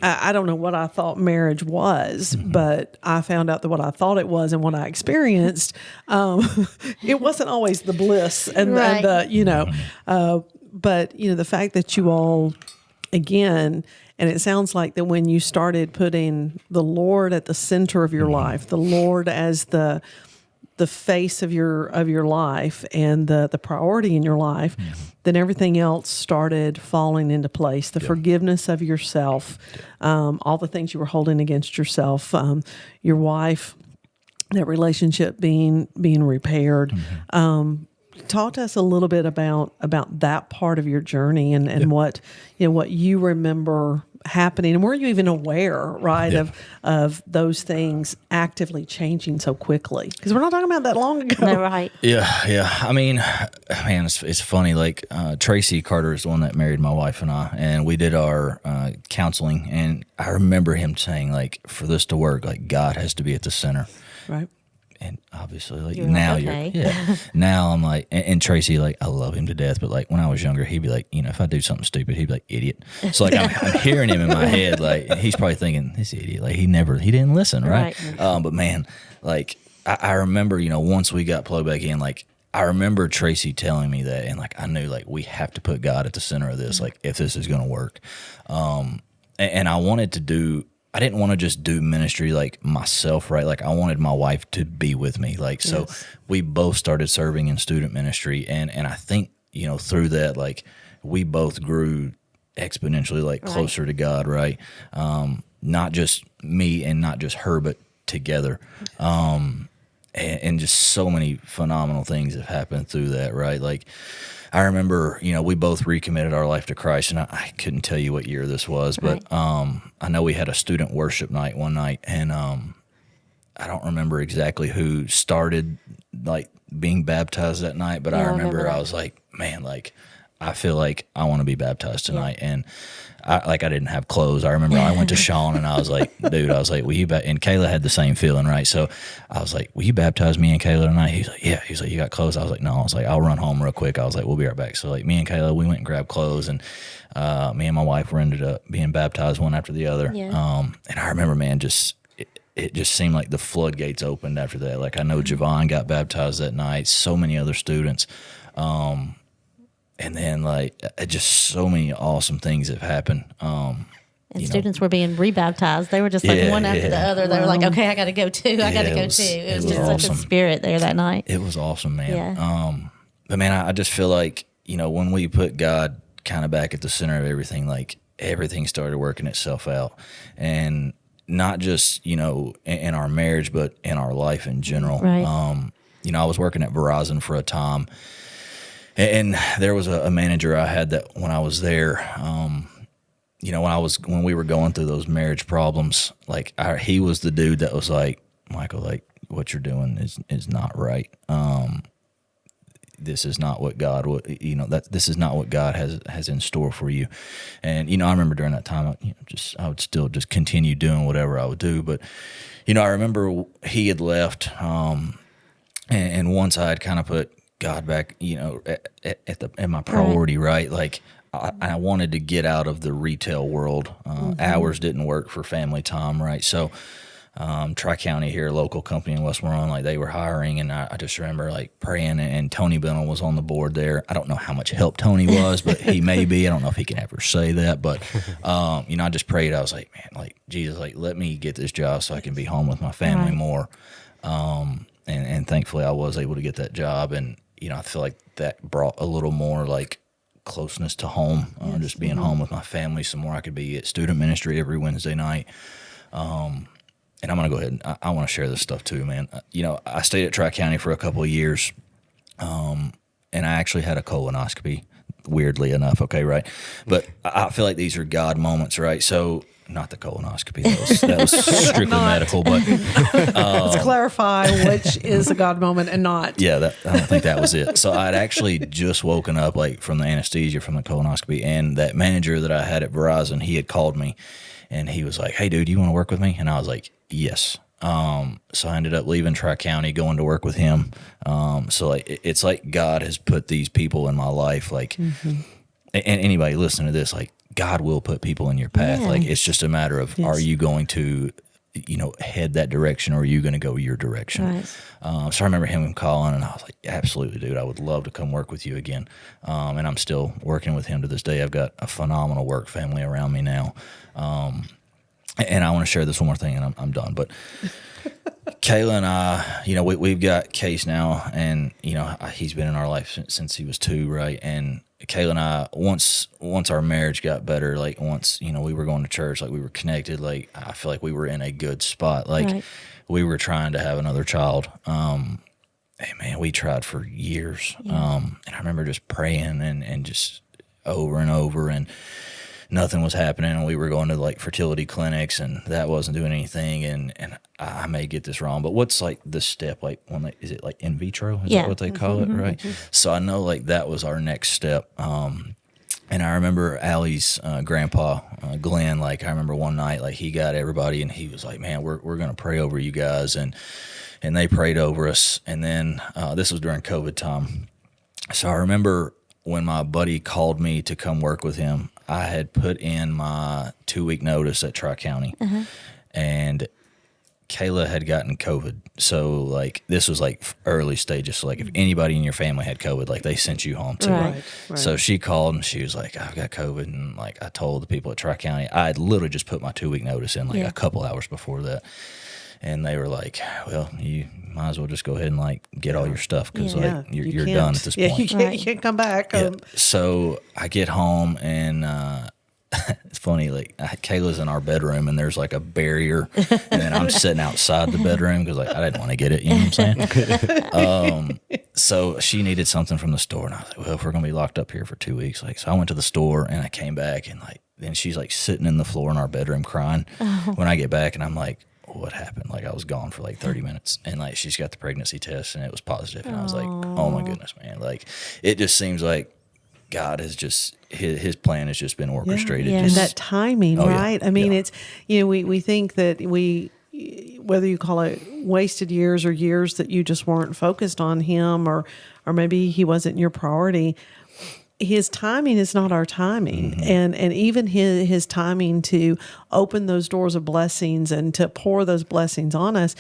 I don't know what I thought marriage was, but I found out that what I thought it was and what I experienced, it wasn't always the bliss and the, but the fact that you all, again, and it sounds like that when you started putting the Lord at the center of your life, the Lord as the face of your life and the priority in your life, then everything else started falling into place. The forgiveness of yourself, all the things you were holding against yourself, your wife, that relationship being repaired. Talk to us a little bit about that part of your journey and what you remember happening, and were you even aware, right, of those things actively changing so quickly? Because we're not talking about that long ago. No, right. Yeah. I mean, man, it's funny. Like Tracy Carter is the one that married my wife and I, and we did our counseling, and I remember him saying, like, for this to work, like, God has to be at the center. Right. And obviously, like, You're now like, okay. now I'm like, and Tracy, like, I love him to death, but like when I was younger, he'd be like, if I do something stupid, he'd be like, idiot. So like I'm hearing him in my head, like he's probably thinking, this idiot, like he didn't listen, right? But man, like I remember, once we got plugged back in, like I remember Tracy telling me that, and like I knew, like, we have to put God at the center of this, like if this is going to work. And I didn't want to just do ministry like myself, right? Like I wanted my wife to be with me. Like, so we both started serving in student ministry. And I think, through that, like we both grew exponentially, like closer to God, right? Not just me and not just her, but together. And just so many phenomenal things have happened through that, right? Like, I remember, we both recommitted our life to Christ, and I couldn't tell you what year this was, but I know we had a student worship night one night, and I don't remember exactly who started, like, being baptized that night, but I remember I was like, man, like, I feel like I want to be baptized tonight, and I didn't have clothes. I remember I went to Sean and I was like, dude, will you and Kayla had the same feeling, right? So I was like, will you baptize me and Kayla tonight? He's like, yeah. He's like, you got clothes? I was like, no. I was like, I'll run home real quick. I was like, we'll be right back. So like me and Kayla, we went and grabbed clothes, and me and my wife ended up being baptized one after the other. Yeah. And I remember, man, it just seemed like the floodgates opened after that. Like I know Javon got baptized that night, so many other students. And then, like, just so many awesome things have happened. And students were being rebaptized. They were just like one after the other. They were like, okay, I got to go too. I got to go too. It was just awesome. Such a spirit there that night. It was awesome, man. Yeah. But, man, I just feel like, when we put God kind of back at the center of everything, like, everything started working itself out. And not just, in our marriage, but in our life in general. Right. I was working at Verizon for a time. And there was a manager I had that when I was there, when we were going through those marriage problems, like he was the dude that was like, Michael, like what you're doing is not right. This is not what God would, this is not what God has in store for you. And, I remember during that time, I would still just continue doing whatever I would do. But, I remember he had left, and once I had kind of put God back, at my priority, right? Like I wanted to get out of the retail world. Hours didn't work for family time, right? So Tri-County here, a local company in West Marone, like they were hiring, and I just remember like praying, and Tony Bennell was on the board there. I don't know how much help Tony was, but he may be. I don't know if he can ever say that, but I just prayed. I was like, man, like Jesus, like let me get this job so I can be home with my family more. And thankfully I was able to get that job, and I feel like that brought a little more like closeness to home, just being home with my family some more. I could be at student ministry every Wednesday night. And I'm going to go ahead and I want to share this stuff too, man. I stayed at Tri-County for a couple of years, and I actually had a colonoscopy, weirdly enough, okay, right? But I feel like these are God moments, right? So not the colonoscopy. That was strictly medical, but let's clarify which is a God moment and not. Yeah, I don't think that was it. So I'd actually just woken up like from the anesthesia from the colonoscopy, and that manager that I had at Verizon, he had called me, and he was like, "Hey, dude, you want to work with me?" And I was like, "Yes." So I ended up leaving Tri-County, going to work with him. So like it's like God has put these people in my life, like. And anybody listening to this, like God will put people in your path. Yeah. Like, it's just a matter of, are you going to, head that direction, or are you going to go your direction? Right. So I remember him calling, and I was like, absolutely, dude, I would love to come work with you again. And I'm still working with him to this day. I've got a phenomenal work family around me now. And I want to share this one more thing, and I'm done. But Kayla and I, we've got Case now, and, he's been in our life since he was 2, right? And Kayla and I, once our marriage got better, like once, we were going to church, like we were connected, like I feel like we were in a good spot. Like we were trying to have another child. Hey man, we tried for years. And I remember just praying and just over and over, and nothing was happening. And we were going to like fertility clinics, and that wasn't doing anything. And I may get this wrong, but what's like the step? Like is it like in vitro? Is that what they call it? Right. So I know like that was our next step. And I remember Allie's grandpa, Glenn, like I remember one night, like he got everybody, and he was like, man, we're going to pray over you guys. And they prayed over us. And then this was during COVID time. So I remember when my buddy called me to come work with him, I had put in my 2-week notice at Tri-County, and Kayla had gotten COVID. So like this was like early stages. So like if anybody in your family had COVID, like they sent you home too. Right. So she called, and she was like, I've got COVID. And like I told the people at Tri-County, I had literally just put my 2-week notice in like a couple hours before that. And they were like, well, you might as well just go ahead and like get all your stuff, because like you're done at this point. You can't come back. So I get home, and it's funny, like Kayla's in our bedroom, and there's like a barrier, and then I'm sitting outside the bedroom because like I didn't want to get it, you know what I'm saying? So she needed something from the store, and I was like, well, if we're gonna be locked up here for 2 weeks, like, so I went to the store, and I came back, and like then she's like sitting in the floor in our bedroom crying. When I get back, and I'm like, what happened? Like I was gone for like 30 minutes, and like she's got the pregnancy test, and it was positive, and I was like, oh my goodness, man. Like it just seems like God has just, his plan has just been orchestrated. And that timing, right? I mean, it's, we think that whether you call it wasted years or years that you just weren't focused on him, or maybe he wasn't your priority. His timing is not our timing. And even his timing to open those doors of blessings and to pour those blessings on us,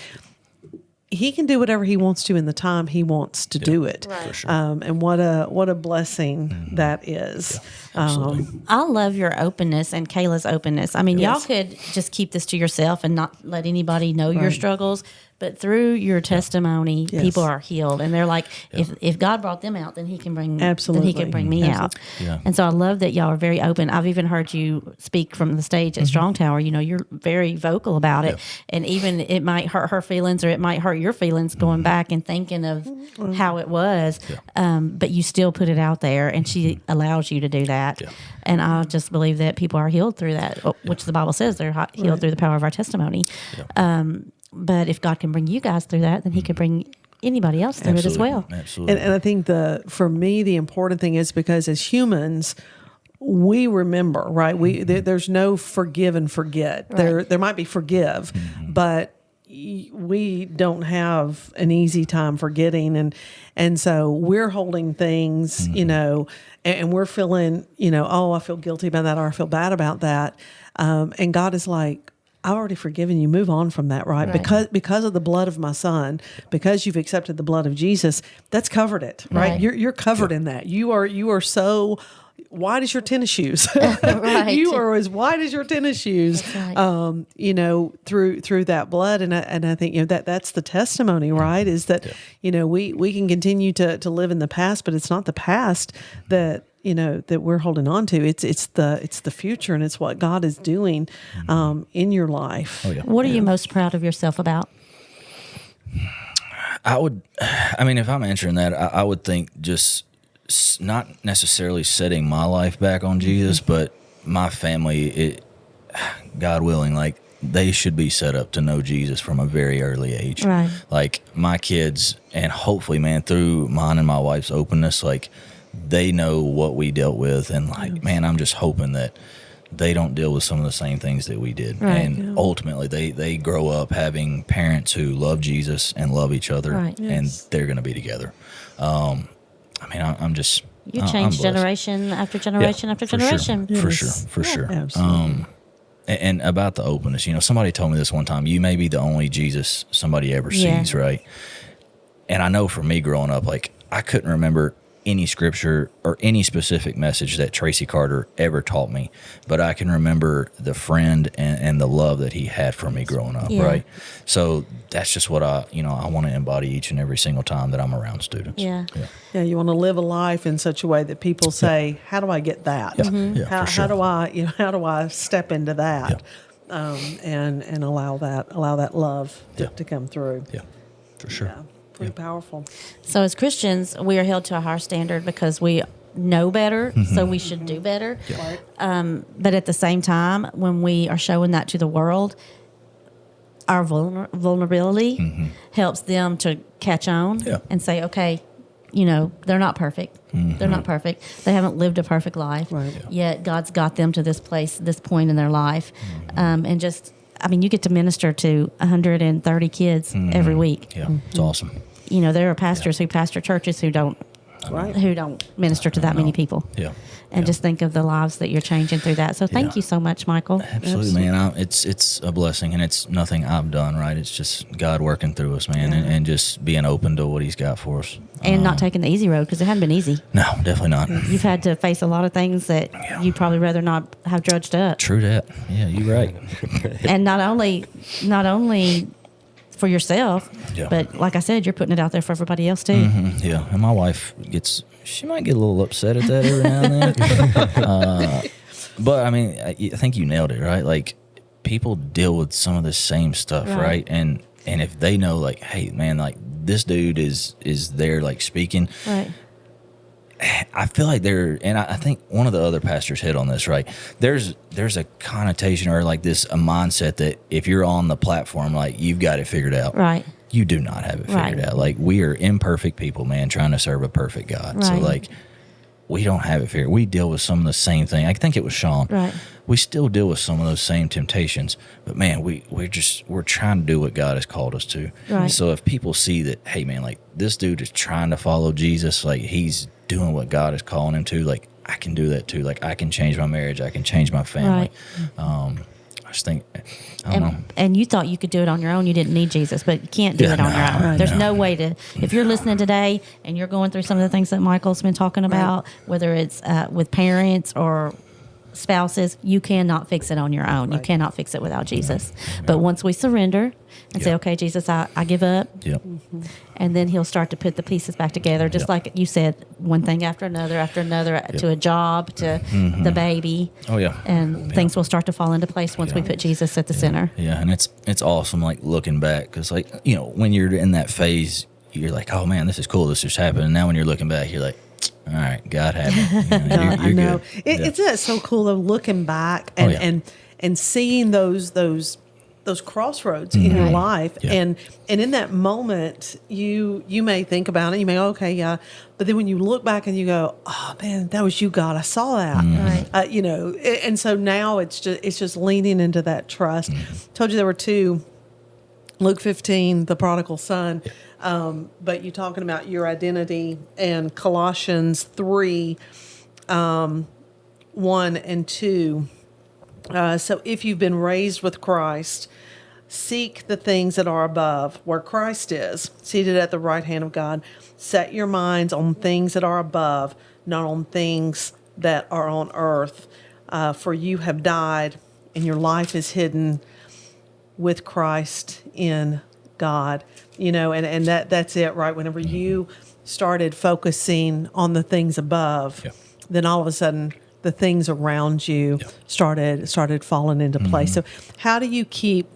he can do whatever he wants to in the time he wants to do it. For sure. And what a blessing that is. I love your openness and Kayla's openness. I mean, y'all could just keep this to yourself and not let anybody know your struggles. But through your testimony, people are healed, and they're like, if God brought them out, then He can bring then He can bring me out. Yeah. And so I love that y'all are very open. I've even heard you speak from the stage at Strong Tower. You're very vocal about it, and even it might hurt her feelings, or it might hurt your feelings going back and thinking of how it was. But you still put it out there, and she allows you to do that. And I just believe that people are healed through that, which the Bible says they're healed through the power of our testimony. But if God can bring you guys through that, then He could bring anybody else through it as well. Absolutely. And I think for me, the important thing is because as humans, we remember, right? There's no forgive and forget. Right. There might be forgive, but we don't have an easy time forgetting. And so we're holding things, and we're feeling, I feel guilty about that, or I feel bad about that. And God is like, I've already forgiven you. Move on from that, right? Because of the blood of my son, because you've accepted the blood of Jesus, that's covered it, right? You're covered in that. You are so wide as your tennis shoes. You are as wide as your tennis shoes. Right. Through that blood, and I think that's the testimony, right? Is that we can continue to live in the past, but it's not the past that we're holding on to. It's the future, and it's what God is doing in your life. What are you most proud of yourself about? If I'm answering that, I would think just not necessarily setting my life back on Jesus, but my family, God willing, like they should be set up to know Jesus from a very early age. Right. Like my kids, and hopefully, man, through mine and my wife's openness, like they know what we dealt with, and like, man, I'm just hoping that they don't deal with some of the same things that we did. Right. And ultimately they grow up having parents who love Jesus and love each other, and they're going to be together. I'm just You changed generation after generation after generation. For sure. Absolutely. And about the openness, somebody told me this one time, you may be the only Jesus somebody ever sees, right? And I know for me growing up, like, I couldn't remember any scripture or any specific message that Tracy Carter ever taught me, but I can remember the friend and the love that he had for me growing up, right? So that's just what I want to embody each and every single time that I'm around students. Yeah, you want to live a life in such a way that people say, how do I get that? How do I step into that? And allow that love to come through. Yeah, for sure. Yeah. Pretty powerful. So as Christians, we are held to a higher standard because we know better, so we should do better. But at the same time, when we are showing that to the world, our vulnerability helps them to catch on and say, okay, they're not perfect. They're not perfect. They haven't lived a perfect life. Yet God's got them to this point in their life. And just, you get to minister to 130 kids every week. Yeah, it's awesome. There are pastors who pastor churches who don't minister to that many people. Yeah. And just think of the lives that you're changing through that. So thank you so much, Michael. Absolutely, man. It's a blessing, and it's nothing I've done, right? It's just God working through us, man, and just being open to what He's got for us. And not taking the easy road, because it hadn't been easy. No, definitely not. You've had to face a lot of things that you'd probably rather not have drudged up. True that. Yeah, you're right. And not only for yourself, but like I said, you're putting it out there for everybody else too. Yeah, and my wife she might get a little upset at that every now and then. But I think you nailed it, right? Like, people deal with some of the same stuff, right? And if they know, like, hey, man, like, this dude is there, like, speaking. Right. I feel like I think one of the other pastors hit on this, right? There's a connotation or like a mindset that if you're on the platform, like, you've got it figured out. Right. You do not have it figured out. Like, we are imperfect people, man, trying to serve a perfect God. Right. So, like, we don't have it figured. We deal with some of the same thing. I think it was Sean. Right. We still deal with some of those same temptations, but man, we're trying to do what God has called us to. Right. So if people see that, hey, man, like, this dude is trying to follow Jesus, like, he's doing what God is calling him to, like, I can do that too. Like, I can change my marriage. I can change my family. Right. I just think, I don't know. And you thought you could do it on your own. You didn't need Jesus, but you can't do it on your own. There's no way to, if you're listening today and you're going through some of the things that Michael's been talking about, whether it's with parents or spouses, you cannot fix it on your own. You cannot fix it without Jesus. But once we surrender and say, okay, Jesus, I give up. And then He'll start to put the pieces back together, just like you said, one thing after another, to a job, to the baby. And things will start to fall into place once we put Jesus at the center. Yeah, and it's awesome, like, looking back, because, like, when you're in that phase, you're like, oh, man, this is cool. This just happened. And now when you're looking back, you're like, all right, God had me. You're I know. It's so cool, though, looking back and seeing those crossroads in your life, and in that moment, you may think about it, you may go, okay, but then when you look back and you go, oh man, that was you, God, I saw that, and so now it's just leaning into that trust. Told you there were two. Luke 15, the prodigal son, but you talking about your identity, and Colossians 3, 1 and 2. So if you've been raised with Christ, seek the things that are above, where Christ is, seated at the right hand of God. Set your minds on things that are above, not on things that are on earth. For you have died, and your life is hidden with Christ in God. And that's it, right? Whenever you started focusing on the things above, then all of a sudden the things around you started falling into place. So how do you keep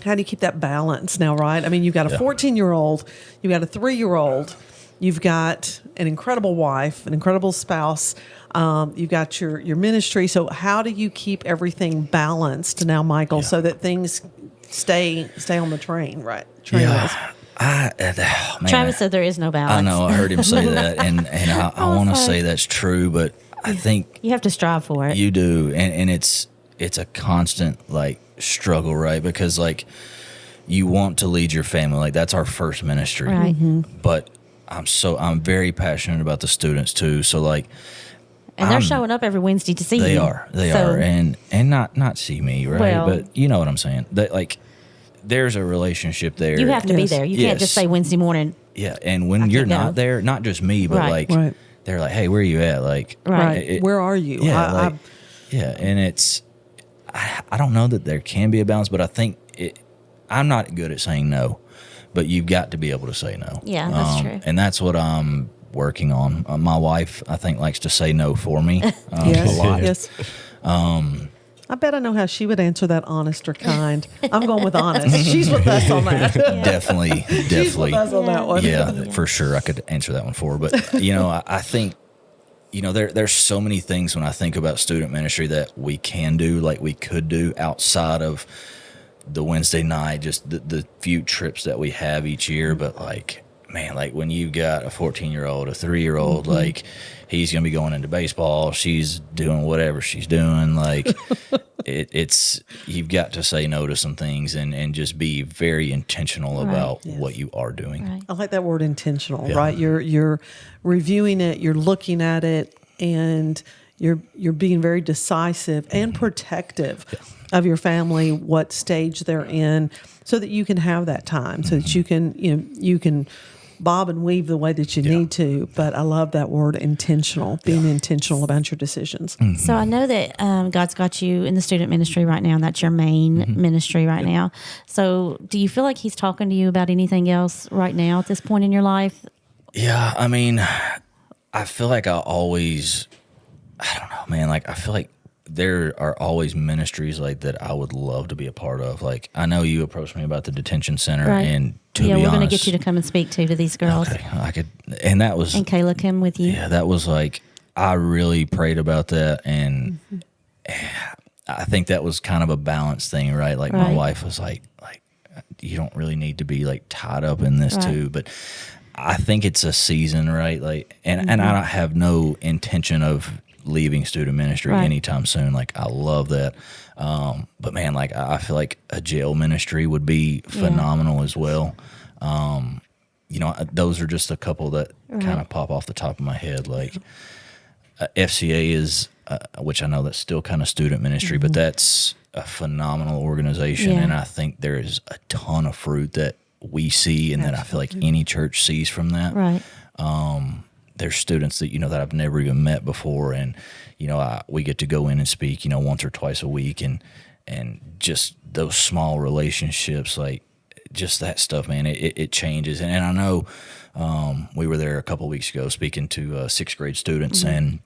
that balance now, right? I mean, you've got a 14-year-old, you've got a 3-year-old, you've got an incredible wife, an incredible spouse, you've got your ministry. So how do you keep everything balanced now, Michael, so that things stay on the train, right? Travis said there is no balance. I know, I heard him say that, and I want to say that's true, but I think you have to strive for it. You do, and it's a constant, like, struggle, right? Because, like, you want to lead your family, like, that's our first ministry, right? But I'm very passionate about the students too. So like, and they're showing up every Wednesday to see you. They are, and not see me, right? Well, but you know what I'm saying. That like, there's a relationship there. You have to be there. You can't just say Wednesday morning. Yeah, and when you're not there, not just me, but like they're like, hey, where are you at? Like, where are you? Yeah, and it's I don't know that there can be a balance, but I think I'm not good at saying no, but you've got to be able to say no. Yeah, that's true. And that's what I'm working on. My wife, I think, likes to say no for me a lot. Yes. I bet I know how she would answer that, honest or kind. I'm going with honest. She's with us on that. Definitely. She's with us on that one. Yeah, for sure. I could answer that one for her. But, you know, I think, you know, there's so many things when I think about student ministry that we can do, like we could do outside of the Wednesday night, just the few trips that we have each year. But, like, man, like when you got a 14-year-old, a 3-year-old, like he's going to be going into baseball, she's doing whatever she's doing. Like it's you've got to say no to some things and just be very intentional about what you are doing. Right. I like that word, intentional, right? You're reviewing it, you're looking at it, and you're being very decisive and protective of your family, what stage they're in, so that you can have that time, so that you can bob and weave the way that you need to. But I love that word, intentional, being intentional about your decisions. So I know that God's got you in the student ministry right now, and that's your main ministry right now. So do you feel like he's talking to you about anything else right now at this point in your life? Yeah, I mean, I feel like I don't know, man, like I feel like there are always ministries like that I would love to be a part of. Like I know you approached me about the detention center, and to be honest, we're going to get you to come and speak to these girls. Okay, I could, and that was, and Kayla came with you. Yeah, that was like I really prayed about that, and I think that was kind of a balanced thing, right? Like my wife was like you don't really need to be like tied up in this too, but I think it's a season, right? Like, and I don't have no intention of leaving student ministry anytime soon. Like I love that. But man, like I feel like a jail ministry would be phenomenal as well. You know, those are just a couple that kind of pop off the top of my head. Like FCA is, which I know that's still kind of student ministry, but that's a phenomenal organization. And I think there is a ton of fruit that we see and that I feel like any church sees from that. Right. There's students that, you know, that I've never even met before. And, you know, we get to go in and speak, you know, once or twice a week. And just those small relationships, like just that stuff, man, it changes. And I know we were there a couple of weeks ago speaking to sixth grade students. And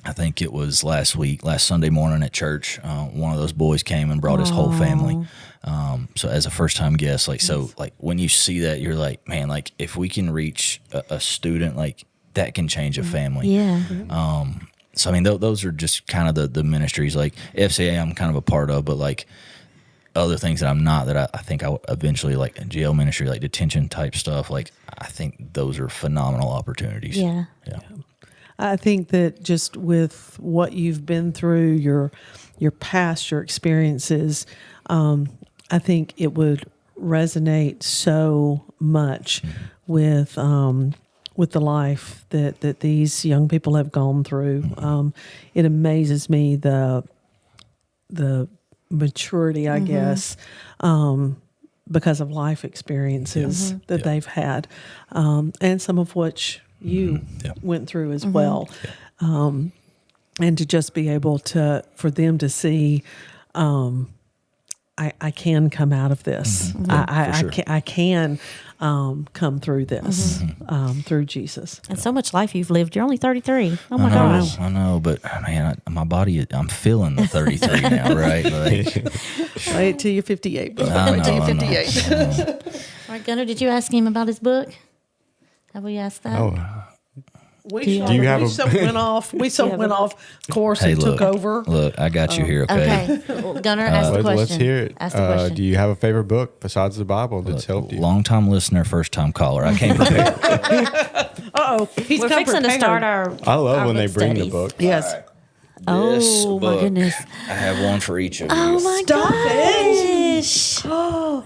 I think it was last Sunday morning at church, one of those boys came and brought his whole family. So as a first time guest, like, so like when you see that, you're like, man, like if we can reach a student, like that can change a family. Yeah. So I mean, those are just kind of the ministries. Like FCA, I'm kind of a part of, but like other things that I'm not, that I think I would eventually, like a jail ministry, like detention type stuff. Like I think those are phenomenal opportunities. Yeah. I think that just with what you've been through, your past, your experiences, I think it would resonate so much with the life that these young people have gone through. It amazes me the maturity, I guess, because of life experiences that they've had, and some of which you went through as well. And to just be able for them to see, I can come out of this. I can come through this through Jesus. And so much life you've lived. You're only 33. Oh my gosh. I know, but man, my body, I'm feeling the 33 now, right? Like, wait till you're 58. Wait till you're 58. All right, Gunnar, did you ask him about his book? Have we asked that? Oh. We went off course and took over. Look, I got you here, okay? Well, Gunnar, ask the question. Let's hear it. Ask the question. Do you have a favorite book besides the Bible that's helped you? Long-time listener, first-time caller. I came prepared. Uh-oh. We're fixing to start our I love when they book bring studies. the book. Yes. Oh, my goodness. I have one for each of you. Oh, my Stop gosh. Oh.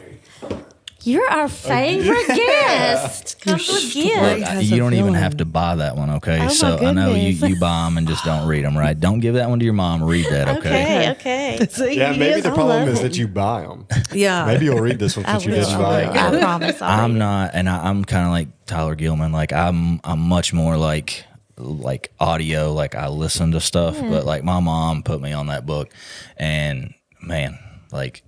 You're our favorite guest. Comes with gifts. You don't even have to buy that one, okay? Oh, So my I know goodness. you buy them and just don't read them, right? Don't give that one to your mom. Read that, okay? Okay. See, Yeah, he maybe is- the problem love is it. that you buy them. Yeah. Maybe you'll read this one since you didn't buy it. I promise. I'm not, and I'm kind of like Tyler Gilman. Like I'm much more like audio. Like I listen to stuff, but like my mom put me on that book, and man, like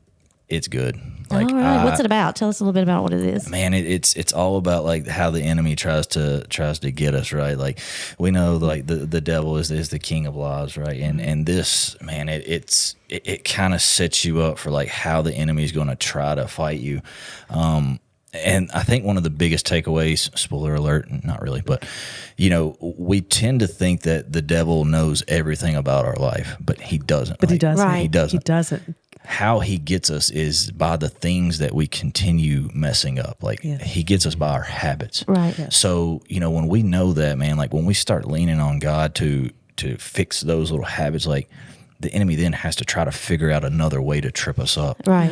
it's good. Like, all right. What's it about? Tell us a little bit about what it is. Man, it's all about like how the enemy tries to get us, right? Like we know like the devil is the king of lies, right? And this, man, it kind of sets you up for like how the enemy is going to try to fight you. And I think one of the biggest takeaways, spoiler alert, not really, but we tend to think that the devil knows everything about our life, but he doesn't. But he doesn't. Right. He doesn't. He doesn't. How he gets us is by the things that we continue messing up. Like he gets us by our habits. Right. Yes. So, when we know that, man, like when we start leaning on God to fix those little habits, like the enemy then has to try to figure out another way to trip us up. Right.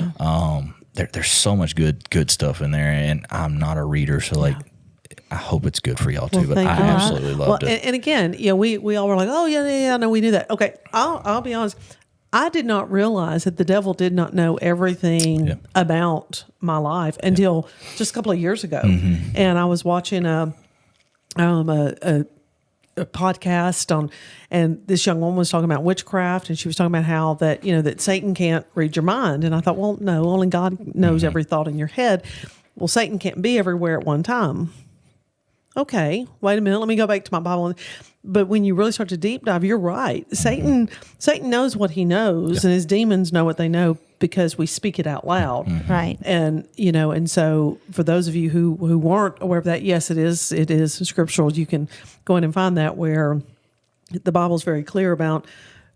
There's so much good stuff in there, and I'm not a reader, so like I hope it's good for y'all too. But I thank you. absolutely loved it. And again, we all were like, oh yeah, no, we knew that. Okay, I'll be honest. I did not realize that the devil did not know everything about my life until just a couple of years ago. Mm-hmm. And I was watching a podcast on, and this young woman was talking about witchcraft, and she was talking about how that that Satan can't read your mind. And I thought, well, no, only God knows every thought in your head. Well, Satan can't be everywhere at one time. Okay, wait a minute. Let me go back to my Bible. But when you really start to deep dive, you're right. Satan knows what he knows, and his demons know what they know because we speak it out loud. Right. And and so for those of you who weren't aware of that, yes, it is scriptural. You can go in and find that where the Bible's very clear about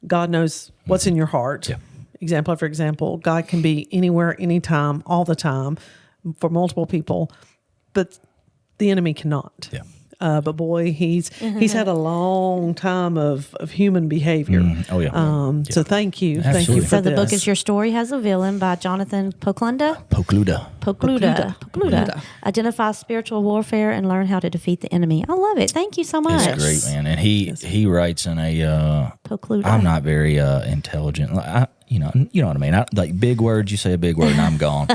God knows what's in your heart. Yeah. Example after example, God can be anywhere, anytime, all the time for multiple people, but the enemy cannot. Yeah. But boy, he's had a long time of human behavior. Oh yeah. So thank you, thank Absolutely. you for So the this. book is Your Story Has a Villain by Jonathan Pokluda. Pokluda. Identify spiritual warfare and learn how to defeat the enemy. I love it. Thank you so much. It's great, man. And he writes in a. Pokluda. I'm not very intelligent. You know what I mean. Like big words, you say a big word, and I'm gone.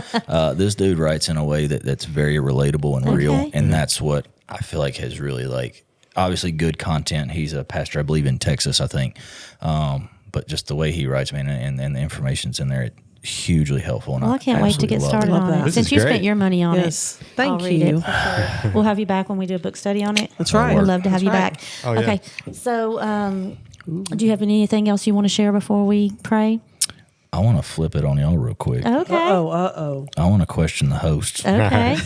This dude writes in a way that's very relatable and real, and that's what I feel like has really like obviously good content. He's a pastor, I believe, in Texas, I think. But just the way he writes, man, and the information's in there, it's hugely helpful. And Well, I can't wait to absolutely get love started it. Love on that. it. This Since is you great. spent your money on Yes. it, Thank I'll read you. it for sure. We'll have you back when we do a book study on it. That's right. We'd love to have you That's back. Oh, yeah. Okay. So, do you have anything else you want to share before we pray? I want to flip it on y'all real quick. Okay. Uh-oh. I want to question the hosts. Okay.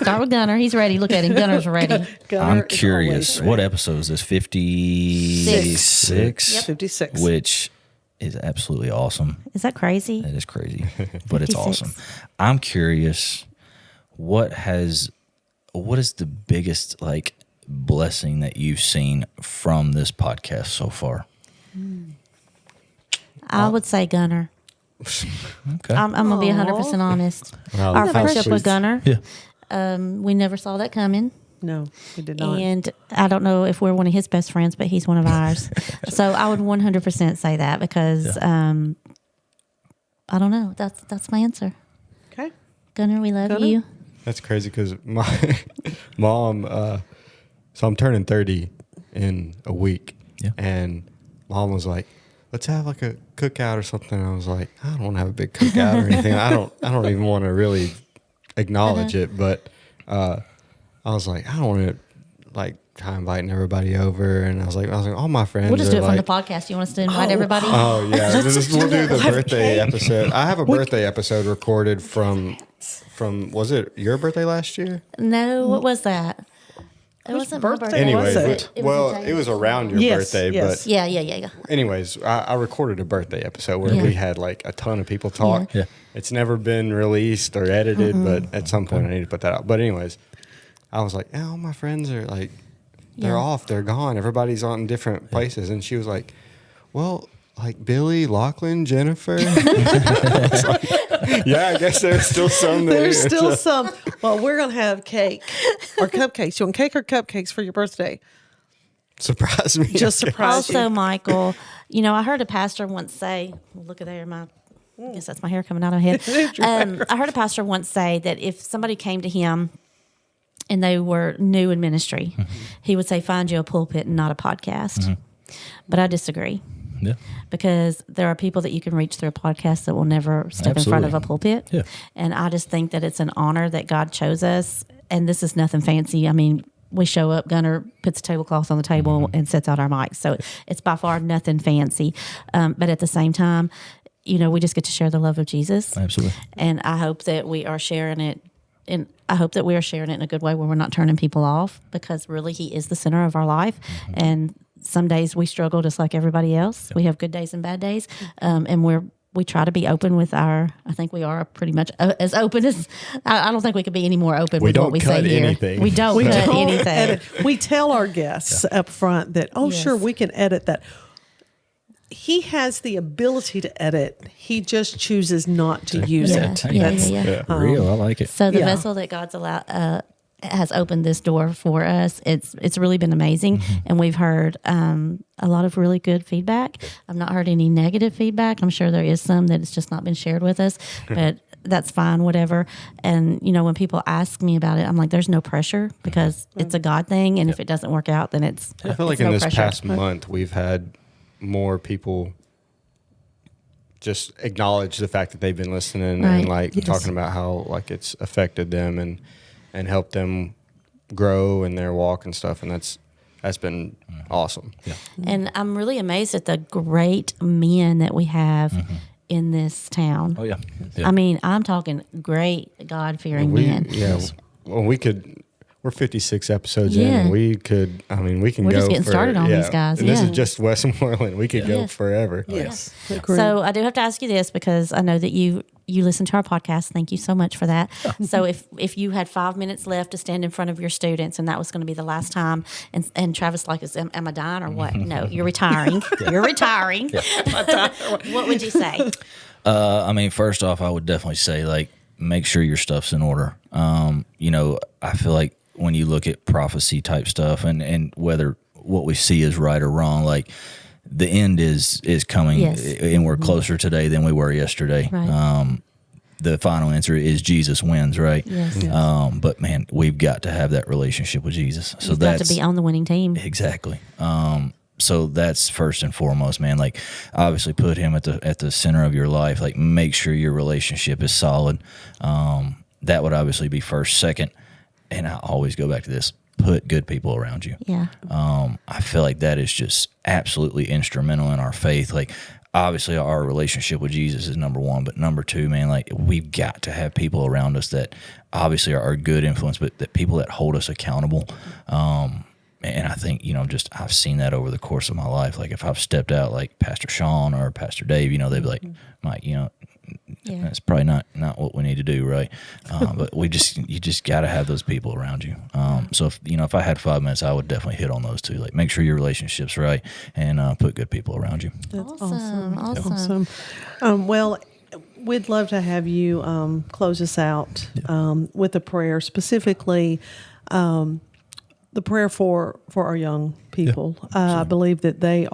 Start with Gunner. He's ready. Look at him. Gunner's ready. Gunner I'm is curious. always What episode is this? 56? Yep. 56. Which is absolutely awesome. Is that crazy? That is crazy, but it's 56. awesome. I'm curious, what is the biggest like blessing that you've seen from this podcast so far? I would say Gunner. Okay. I'm going to be 100% honest. Wow, Our how friendship with sweet. Gunner, Yeah. we never saw that coming. No, we did not. And I don't know if we're one of his best friends, but he's one of ours. So I would 100% say that because I don't know. That's my answer. Okay. Gunner, we love Gunner? you. That's crazy because my mom, so I'm turning 30 in a week. Yeah. And mom was like, let's have like a cookout or something. I was like, I don't want to have a big cookout or anything. I don't even want to really acknowledge it. But I was like, I don't want to like try inviting everybody over. And I was like, all my friends. We'll just do are it from the like, podcast. You want us to invite everybody? Oh yeah, we'll do the birthday episode. I have a birthday episode recorded from. Was it your birthday last year? No, what was that? It wasn't my birthday. Anyways, was it? it was around your Yes, birthday, yes. but Yeah. anyways, I recorded a birthday episode where Yeah. we had like a ton of people talk. Yeah. It's never been released or edited, but at some point I need to put that out. But anyways, I was like, yeah, all my friends are like, they're Yeah. off, they're gone. Everybody's on different places. And she was like, well, like Billy, Lachlan, Jennifer. Yeah, I guess there's still some there. There's still some. Well, we're going to have cake or cupcakes. You want cake or cupcakes for your birthday? Surprise me. Just surprise Also, you. Michael, I heard a pastor once say, look at there, I guess that's my hair coming out of my head. I heard a pastor once say that if somebody came to him and they were new in ministry, he would say, find you a pulpit and not a podcast. But I disagree. Yeah. Because there are people that you can reach through a podcast that will never step in front of a pulpit. Yeah. And I just think that it's an honor that God chose us. And this is nothing fancy. I mean, we show up, Gunnar puts a tablecloth on the table and sets out our mics. So it's by far nothing fancy. But at the same time, we just get to share the love of Jesus. Absolutely. And I hope that we are sharing it. And I hope that we are sharing it in a good way where we're not turning people off, because really He is the center of our life. And some days we struggle just like everybody else. Yep. We have good days and bad days. And we try to be open with I think we are pretty much as open as, I don't think we could be any more open with what we say here. Anything. We don't cut anything. Edit. We tell our guests up front that, sure, we can edit that. He has the ability to edit. He just chooses not to use it. Yeah. Real. I like it. So the vessel that God's allowed has opened this door for us. It's really been amazing, and we've heard a lot of really good feedback. I've not heard any negative feedback. I'm sure there is some that it's just not been shared with us, but that's fine, whatever. And when people ask me about it, I'm like, there's no pressure, because it's a God thing, and if it doesn't work out, then it's I feel like it's in no this pressure. past month we've had more people just acknowledge the fact that they've been listening and talking about how it's affected them and helped them grow in their walk and stuff, and that's been awesome. Yeah. And I'm really amazed at the great men that we have in this town. Oh yeah. I mean, I'm talking great God-fearing men. Yeah. Well, we're 56 episodes in, and we can We're go. just getting started on these guys. And this is just Westmoreland. We could go forever. Yes. So I do have to ask you this, because I know that you listen to our podcast. Thank you so much for that. So if you had 5 minutes left to stand in front of your students, and that was going to be the last time, and Travis am I dying or what? No, you're retiring. You're retiring. What would you say? I mean, first off, I would definitely say make sure your stuff's in order. I feel like when you look at prophecy type stuff and whether what we see is right or wrong, the end is coming, and we're closer today than we were yesterday. Right. The final answer is Jesus wins, right? Yes. But man, we've got to have that relationship with Jesus. So You've got to be on the winning team. Exactly. So that's first and foremost, man. Obviously put Him at the center of your life. Make sure your relationship is solid. That would obviously be first. Second, and I always go back to this, put good people around you. Yeah. I feel like that is just absolutely instrumental in our faith. Obviously our relationship with Jesus is number one, but number two, man, we've got to have people around us that obviously are good influence, but that people that hold us accountable. And I think, I've seen that over the course of my life. If I've stepped out like Pastor Sean or Pastor Dave, they'd be like, Mike, that's probably not what we need to do, right? But you just got to have those people around you. So if I had 5 minutes, I would definitely hit on those two. Make sure your relationship's right, and put good people around you. That's Awesome. Well, we'd love to have you close us out with a prayer, specifically the prayer for our young people. I believe that they've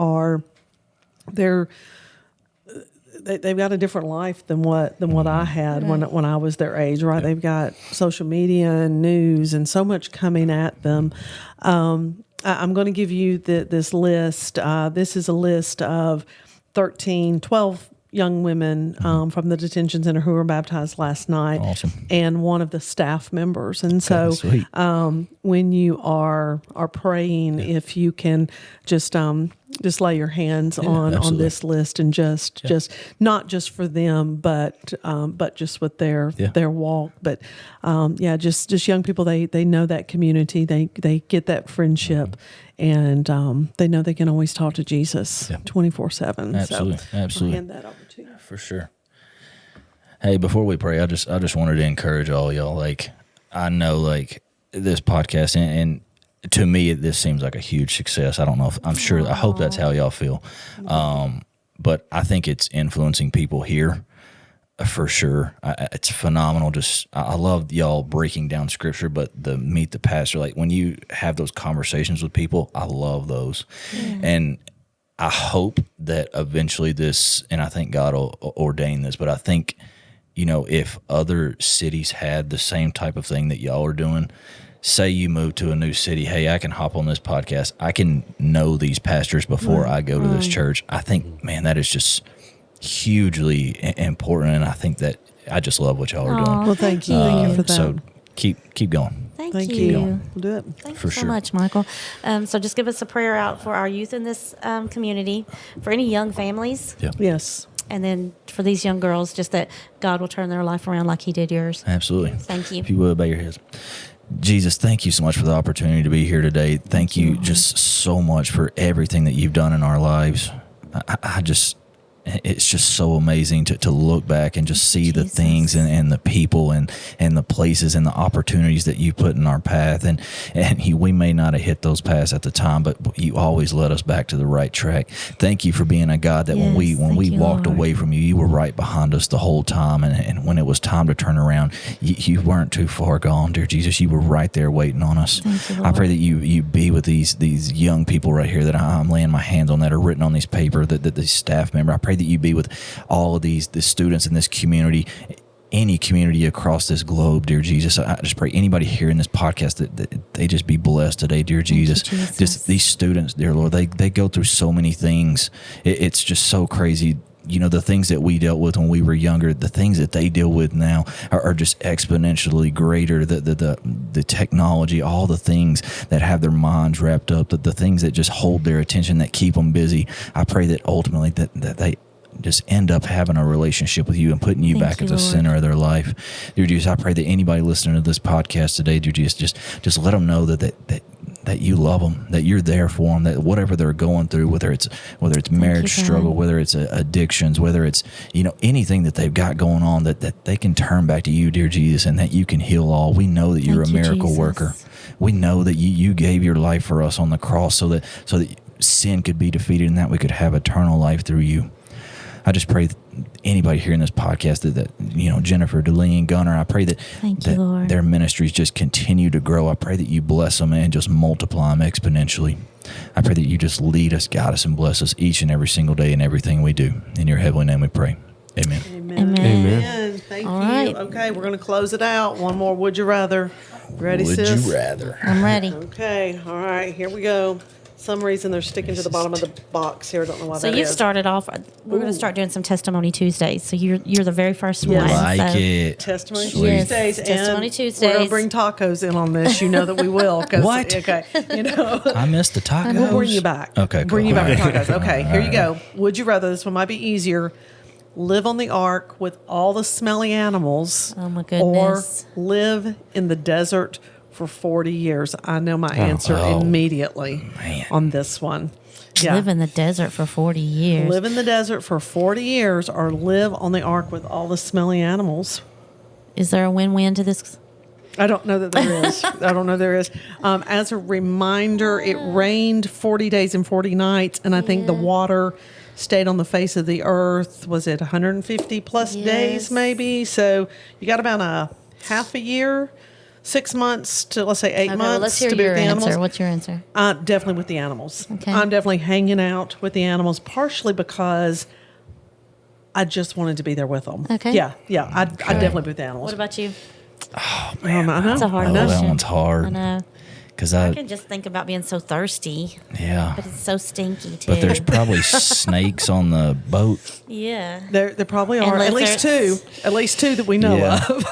got a different life than what I had when I was their age, right? They've got social media and news and so much coming at them. I'm going to give you this list. This is a list of 12 young women from the detention center who were baptized last night. Awesome. And one of the staff members. And so when you are praying, if you can just lay your hands on this list and just not just for them, but just with their walk. But just young people, they know that community, they get that friendship, and they know they can always talk to Jesus 24/7. Absolutely. So Absolutely. I'll hand that over to you. For sure. Hey, before we pray, I just wanted to encourage all y'all. I know this podcast, and to me, this seems like a huge success. I don't know if I hope that's how y'all feel. but I think it's influencing people here for sure. It's phenomenal. I love y'all breaking down scripture, but the meet the pastor, like when you have those conversations with people, I love those. And I hope that eventually this, and I think God will ordain this, but I think, if other cities had the same type of thing that y'all are doing, say you move to a new city, hey, I can hop on this podcast. I can know these pastors before I go to this church. I think, man, that is just hugely important. And I think that I just love what y'all are doing. Well, thank you. Thank you for that. So keep going. Thank you. We'll do it. Thank For you so sure. much, Michael. So just give us a prayer out for our youth in this community, for any young families, Yeah. Yes. and then for these young girls, just that God will turn their life around like he did yours. Absolutely. Thank you. If you would, bow your heads. Jesus, thank you so much for the opportunity to be here today. Thank you just so much for everything that you've done in our lives. It's just so amazing to look back and just see the things and the people and the places and the opportunities that you put in our path. And we may not have hit those paths at the time, but you always led us back to the right track. Thank you for being a God that when we walked away from you, you were right behind us the whole time. And when it was time to turn around, you weren't too far gone, dear Jesus. You were right there waiting on us. I pray that you be with these young people right here that I'm laying my hands on, that are written on these paper, that the staff member. I pray that you be with all of the students in this community, any community across this globe, dear Jesus. I just pray anybody here in this podcast that they just be blessed today, dear Jesus. Just these students, dear Lord, they go through so many things. It's just so crazy. The things that we dealt with when we were younger, the things that they deal with now are just exponentially greater. The technology, all the things that have their minds wrapped up, the things that just hold their attention, that keep them busy. I pray that ultimately that they just end up having a relationship with you and putting you back at the center of their life. Dear Jesus, I pray that anybody listening to this podcast today, dear Jesus, just let them know that you love them, that you're there for them, that whatever they're going through, whether it's marriage struggle, whether it's addictions, whether it's anything that they've got going on, that they can turn back to you, dear Jesus, and that you can heal all. We know that you're a miracle worker. We know that you gave your life for us on the cross so that sin could be defeated and that we could have eternal life through you. I just pray that anybody here in this podcast that Jennifer, Deline, Gunnar, I pray that their ministries just continue to grow. I pray that you bless them and just multiply them exponentially. I pray that you just lead us, guide us, and bless us each and every single day in everything we do. In your heavenly name we pray. Amen. Amen. Thank All you. right. Okay, we're going to close it out. One more Would You Rather. Ready, sis? Would you rather? I'm ready. Okay. All right. Here we go. Some reason they're sticking to the bottom of the box here. I don't know why So that you've is. started off. We're going to start doing some testimony Tuesdays. So you're the very first one. Like it. Testimony Sweet. Tuesdays. Yes, Testimony and Tuesdays. We're going to bring tacos in on this. You know that we will. What? Okay. I missed the tacos. We'll bring you back. Okay, cool. Bring you back with All right. tacos. Okay, here you go. Would you rather, this one might be easier, live on the ark with all the smelly animals, Oh, my goodness. or live in the desert for 40 years? I know my answer immediately on this one. Yeah. Live in the desert for 40 years. Live in the desert for 40 years or live on the ark with all the smelly animals. Is there a win-win to this? I don't know that there is. I don't know there is. As a reminder, it rained 40 days and 40 nights, and I think the water stayed on the face of the earth. Was it 150 plus days maybe? So you got about a half a year, 6 months to, let's say, 8 months well, let's hear to be your with the answer. animals. What's your answer? Definitely with the animals. Okay. I'm definitely hanging out with the animals, partially because I just wanted to be there with them. Okay. Yeah. I'd definitely be with the animals. What about you? I know. That's a hard I know question. that one's hard. I know. Because I can just think about being so thirsty, yeah. but it's so stinky too. But there's probably snakes on the boat. yeah. There probably And are at least two. At least two that we know Yeah. of.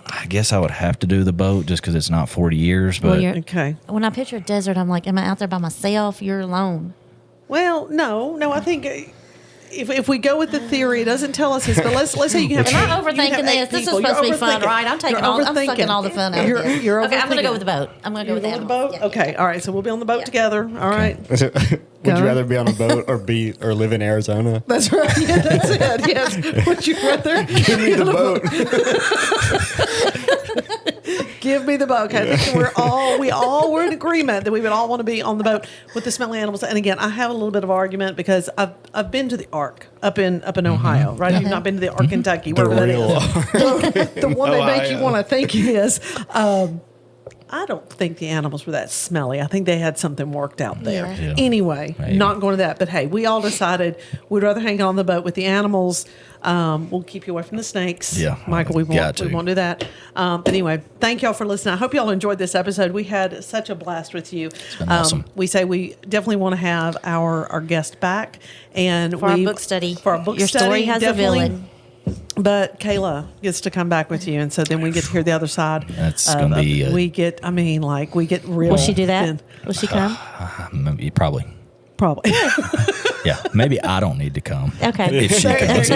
I guess I would have to do the boat just because it's not 40 years. But Okay. When I picture a desert, I'm like, am I out there by myself? You're alone. Well, no. I think if we go with the theory, it doesn't tell us this. But let's say you can have. Am I you can have overthinking 8 this? This is people. supposed to You're be fun, overthinking. right? I'm sucking all the fun out of this. You're okay, I'm going to go overthinking. with the boat. I'm going to go with You're the going with the animals. boat? Yeah. Okay. All right. So we'll be on the boat together. All right. Would you rather be on a boat or live in Arizona? That's right. Yeah, that's it. Yes. Would you rather Give me the boat. Give me the boat. Okay, I think we all were in agreement that we would all want to be on the boat with the smelly animals. And again, I have a little bit of argument because I've been to the Ark up in Ohio, right? You've not been to the Ark, Kentucky, wherever that is. The one they make you want to think it is. I don't think the animals were that smelly. I think they had something worked out there. Yeah. Anyway, not going to that. But hey, we all decided we'd rather hang on the boat with the animals. We'll keep you away from the snakes. Yeah, Michael, we won't do that. But anyway, thank y'all for listening. I hope y'all enjoyed this episode. We had such a blast with you. It's been awesome. We say we definitely want to have our guest back. And for our book study. For our book Your study. Story has a villain. But Kayla gets to come back with you, and so then we get to hear the other side. That's going to be. We get real. Will she do that? Will she come? Probably. Yeah, maybe I don't need to come. Okay. If she comes.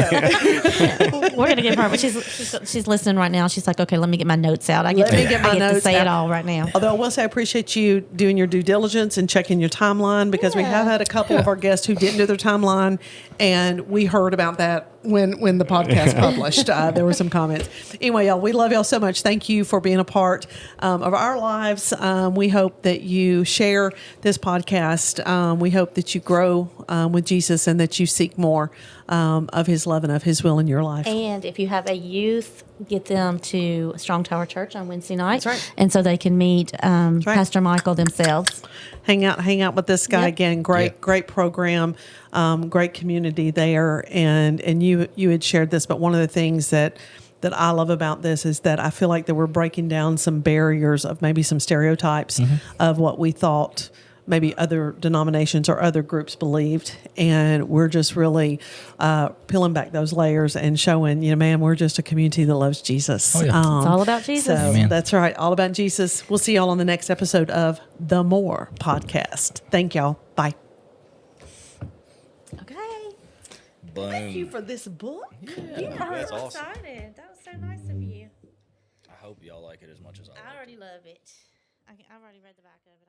We're gonna give her, but she's listening right now. She's like, okay, let me get my notes out. I get to say it all right now. Although I will say I appreciate you doing your due diligence and checking your timeline, because we have had a couple of our guests who didn't do their timeline, and we heard about that when the podcast published. There were some comments. Anyway, y'all, we love y'all so much. Thank you for being a part of our lives. We hope that you share this podcast. We hope that you grow with Jesus and that you seek more of His love and of His will in your life. And if you have a youth, get them to Strong Tower Church on Wednesday night. That's right. And so they can meet Pastor Michael themselves. Hang out with this guy again. Great program, great community there. And you had shared this, but one of the things that I love about this is that I feel like that we're breaking down some barriers of maybe some stereotypes of what we thought maybe other denominations or other groups believed. And we're just really peeling back those layers and showing, man, we're just a community that loves Jesus. Oh, yeah. It's all about Jesus. So that's right. All about Jesus. We'll see y'all on the next episode of The More Podcast. Thank y'all. Bye. Okay. Boom. Thank you for this book. Yeah, that's I'm awesome. excited. That was so nice of you. I hope y'all like it as much as I like it. I already love it. I've already read the back of it.